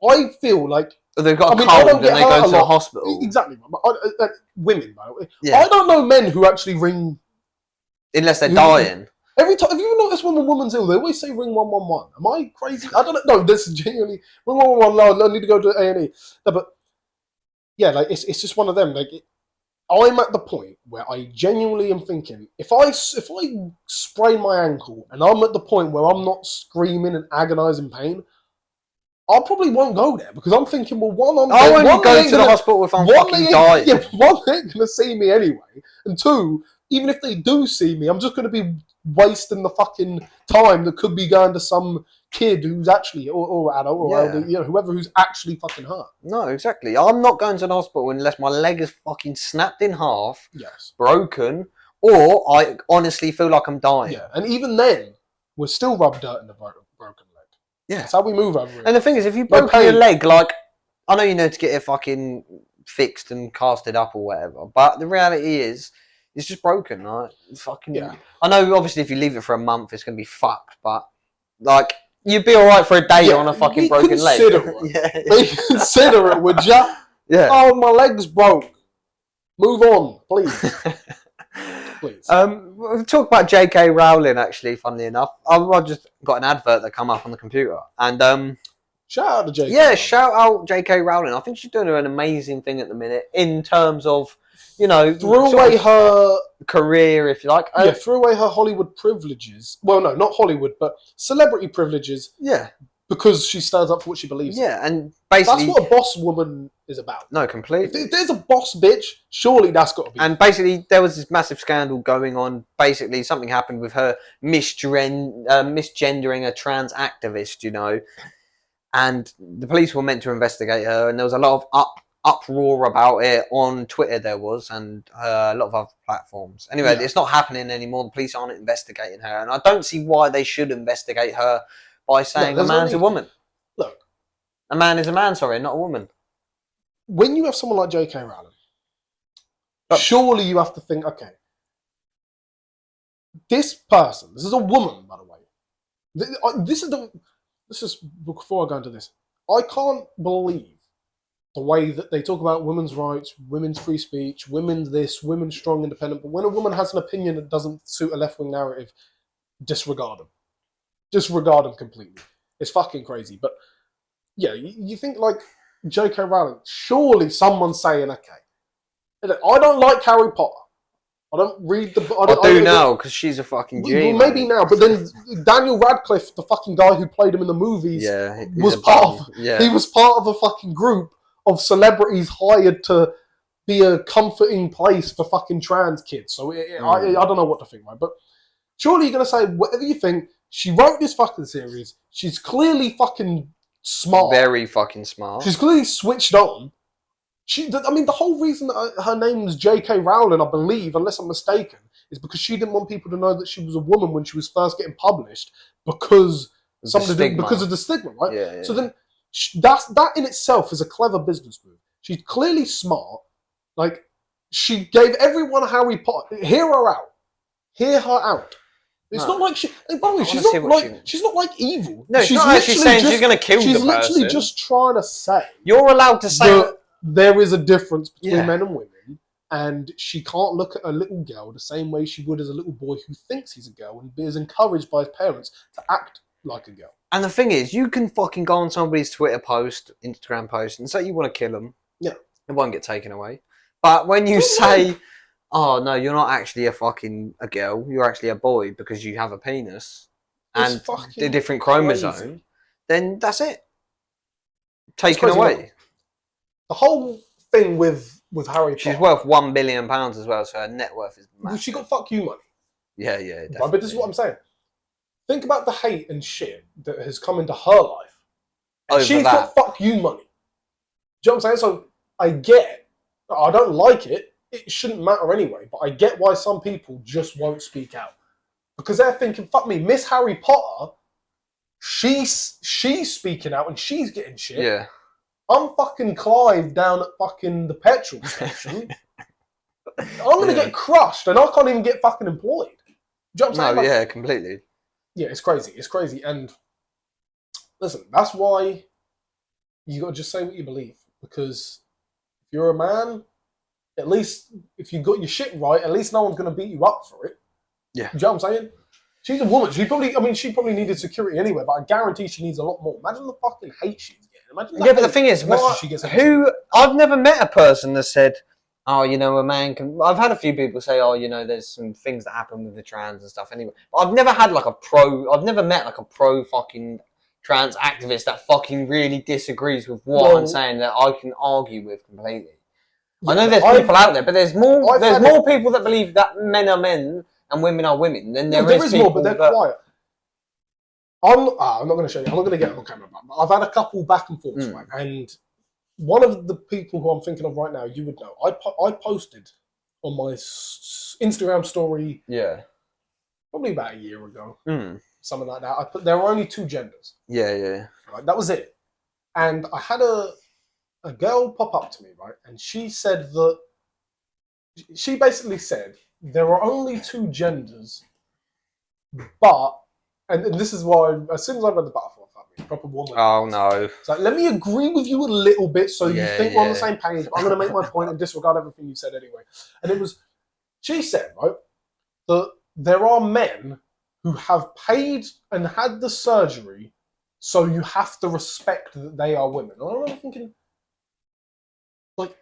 I feel like
they've got a cold and they go to the hospital.
Exactly. Women, by the way.
Yeah.
I don't know men who actually ring
unless they're dying.
Every time, have you noticed when a woman's ill, they always say ring 111. Am I crazy? I don't know. No, this is genuinely ring 111. No, I need to go to A&E. No, but yeah, like it's just one of them. Like I'm at the point where I genuinely am thinking, if I sprain my ankle and I'm at the point where I'm not screaming and agonising pain, I probably won't go there because I'm thinking, well,
I won't go to the hospital if I'm fucking dying.
Yeah, one, they ain't gonna see me anyway, and two, even if they do see me, I'm just gonna be wasting the fucking time that could be going to some kid who's actually or adult or elder, whoever who's actually fucking hurt.
No, exactly. I'm not going to the hospital unless my leg is fucking snapped in half, broken, or I honestly feel like I'm dying.
Yeah, and even then, we're still rub dirt in the broken leg.
Yeah,
that's how we move over here.
And the thing is, if you broke your leg, like, I know you need to get it fucking fixed and casted up or whatever, but the reality is, it's just broken, right? Fucking. Yeah. I know, obviously, if you leave it for a month, it's gonna be fucked, but like, you'd be all right for a day on a fucking broken leg.
Consider it, would ya?
Yeah.
Oh, my leg's broke. Move on, please. Please.
We'll talk about J.K. Rowling, actually, funnily enough. I just got an advert that come up on the computer. And
shout out to J.K.
Yeah, Rowling. Shout out J.K. Rowling. I think she's doing an amazing thing at the minute in terms of,
threw away her
career, if you like.
Threw away her Hollywood privileges. Well, no, not Hollywood, but celebrity privileges.
Yeah.
Because she stands up for what she believes in.
Yeah, and basically...
That's what a boss woman is about.
No, completely.
If there's a boss bitch, surely that's got to be...
And basically, there was this massive scandal going on. Basically, something happened with her misgendering a trans activist, And the police were meant to investigate her, and there was a lot of uproar about it on Twitter, there was, and a lot of other platforms. Anyway, It's not happening anymore. The police aren't investigating her, and I don't see why they should investigate her by saying a man's a woman.
Look.
A man is a man, sorry, not a woman.
When you have someone like J.K. Rowling, surely you have to think, okay, this person, this is a woman, by the way. This is before I go into this. I can't believe the way that they talk about women's rights, women's free speech, women's this, women strong, independent. But when a woman has an opinion that doesn't suit a left-wing narrative, disregard them. Disregard them completely. It's fucking crazy. But yeah, you think like J.K. Rowling, surely someone's saying, okay, I don't like Harry Potter. I don't read the book.
I do now, because she's a fucking G.
Well, maybe now, but then Daniel Radcliffe, the fucking guy who played him in the movies, was part of a fucking group of celebrities hired to be a comforting place for fucking trans kids. So I don't know what to think, right? But surely you're going to say, whatever you think, she wrote this fucking series. She's clearly fucking smart.
Very fucking smart.
She's clearly switched on. The whole reason that her name's J.K. Rowling, I believe, unless I'm mistaken, is because she didn't want people to know that she was a woman when she was first getting published because of the stigma, right?
Yeah.
So then that in itself is a clever business move. She's clearly smart. Like, she gave everyone Harry Potter. Hear her out. It's
No.
not like she. By the way, she's not like evil.
No, she's not actually saying she's going to kill the person.
She's literally just trying to say
you're allowed to say
that there is a difference between men and women, and she can't look at a little girl the same way she would as a little boy who thinks he's a girl and is encouraged by his parents to act like a girl.
And the thing is, you can fucking go on somebody's Twitter post, Instagram post, and say you want to kill them.
Yeah,
it won't get taken away. But when you say, "Oh no, you're not actually a girl. You're actually a boy because you have a penis and the different chromosome," then that's it. Taken away.
The whole thing with Harry Potter.
She's worth £1 billion as well, so her net worth is massive.
She got fuck you money.
Yeah, definitely.
Right, but this is what I'm saying. Think about the hate and shit that has come into her life. And she's got fuck you money. Do you know what I'm saying? So I get, I don't like it. It shouldn't matter anyway, but I get why some people just won't speak out. Because they're thinking, fuck me, Miss Harry Potter, she's speaking out and she's getting shit.
Yeah.
I'm fucking Clive down at fucking the petrol station. I'm going to get crushed and I can't even get fucking employed. Do you know what I'm saying?
Yeah, completely.
Yeah, it's crazy. It's crazy. And listen, that's why you got to just say what you believe. Because if you're a man, at least if you got your shit right, at least no one's going to beat you up for it.
Yeah.
Do you know what I'm saying? She's a woman. She probably needed security anyway, but I guarantee she needs a lot more. Imagine the fucking hate she's getting. Imagine
but the thing is, I've never met a person that said, "Oh, you know, a man can." I've had a few people say, "Oh, you know, there's some things that happen with the trans and stuff." Anyway, but I've never had I've never met like a pro fucking trans activist that fucking really disagrees with what I'm saying that I can argue with completely. Yeah, I know there's people out there, but there's more people that believe that men are men and women are women than there is people
more, but they're quiet. I'm not going to show you. I'm not going to get it on camera. But I've had a couple back and forths, right? And one of the people who I'm thinking of right now, you would know. I posted on my Instagram story, probably about a year ago, something like that. I put there are only two genders.
Yeah.
Right, that was it. And I had a girl pop up to me, right, and she said that she basically said there are only two genders, but. And this is why, as soon as I read the Butterfly Family, proper woman.
Oh, no.
So let me agree with you a little bit so you think we're on the same page. I'm going to make my point and disregard everything you said anyway. And it was, she said, right, that there are men who have paid and had the surgery, so you have to respect that they are women. And I remember thinking, like,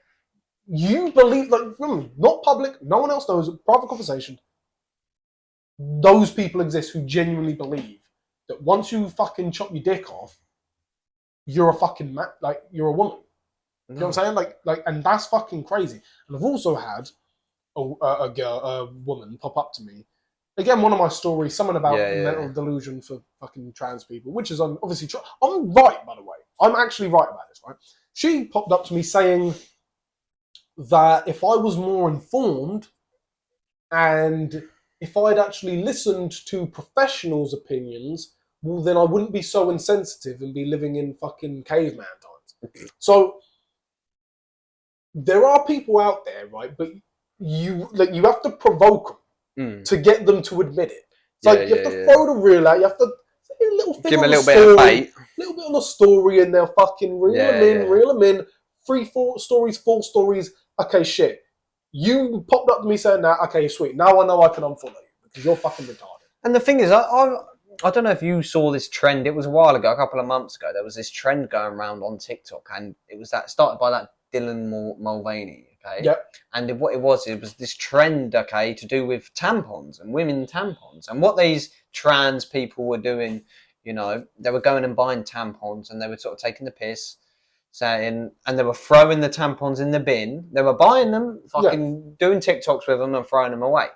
you believe, like, not public, no one else knows, private conversation. Those people exist who genuinely believe that once you fucking chop your dick off, you're a fucking you're a woman. You know what I'm saying? Like, and that's fucking crazy. And I've also had a woman pop up to me. Again, one of my stories, something about mental delusion for fucking trans people, which is obviously true. I'm right, by the way. I'm actually right about this, right? She popped up to me saying that if I was more informed and if I'd actually listened to professionals' opinions, well, then I wouldn't be so insensitive and be living in fucking caveman times. So there are people out there, right? But you have to provoke them to get them to admit it. It's like you have to throw the reel out. You have to say a little thing
give
on
them a little
bit
of bait,
a little bit on the story, and they'll fucking reel them in. 4 stories. Okay, shit. You popped up to me saying that, okay, sweet. Now I know I can unfollow you because you're fucking retarded.
And the thing is, I don't know if you saw this trend. It was a while ago, a couple of months ago. There was this trend going around on TikTok, and it was started by that Dylan Mulvaney, okay?
Yep.
And what it was this trend, okay, to do with tampons and women tampons. And what these trans people were doing, you know, they were going and buying tampons and they were sort of taking the piss. And they were throwing the tampons in the bin. They were buying them, doing TikToks with them and throwing them away.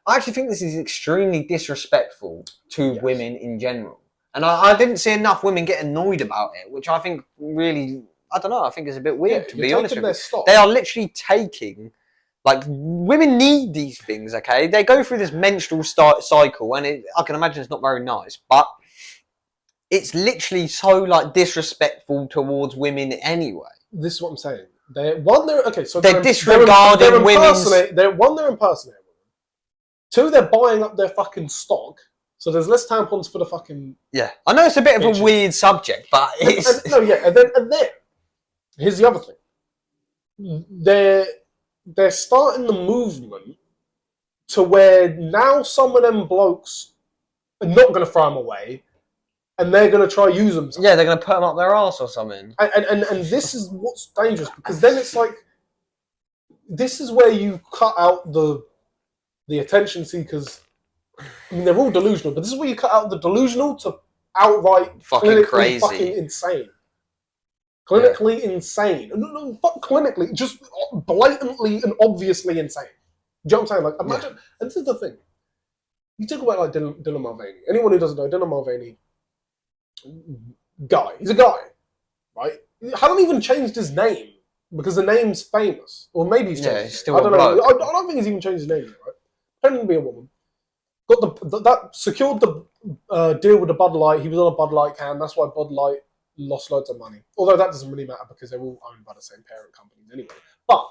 I actually think this is extremely disrespectful to women in general. And I didn't see enough women get annoyed about it, which I think really, I don't know, I think is a bit weird, to be honest with you. They are literally taking, like, women need these things, okay? They go through this menstrual cycle, and I can imagine it's not very nice, but it's literally so like disrespectful towards women anyway.
This is what I'm saying. They're disregarding
women's.
They're impersonating women. Two, they're buying up their fucking stock, so there's less tampons for the fucking.
Yeah, I know it's a bit of a weird subject, but it's
and then here's the other thing. They're starting the movement to where now some of them blokes are not going to throw them away, and they're going to try use them.
Yeah, they're going to put them up their arse or something.
And this is what's dangerous, because then it's like, this is where you cut out the attention seekers. I mean, they're all delusional, but this is where you cut out the delusional to outright
fucking crazy,
fucking insane. Clinically insane. No, fuck clinically, just blatantly and obviously insane. Do you know what I'm saying? Like, imagine, and this is the thing. You talk about like Dylan Mulvaney. Anyone who doesn't know, Dylan Mulvaney, guy. He's a guy, right? He hasn't even changed his name because the name's famous. Or maybe he's changed.
Yeah, he's still
I don't know.
bloke.
I don't think he's even changed his name yet, right? Pretending to be a woman. Got that secured the deal with the Bud Light. He was on a Bud Light can. That's why Bud Light lost loads of money. Although that doesn't really matter because they're all owned by the same parent companies anyway. But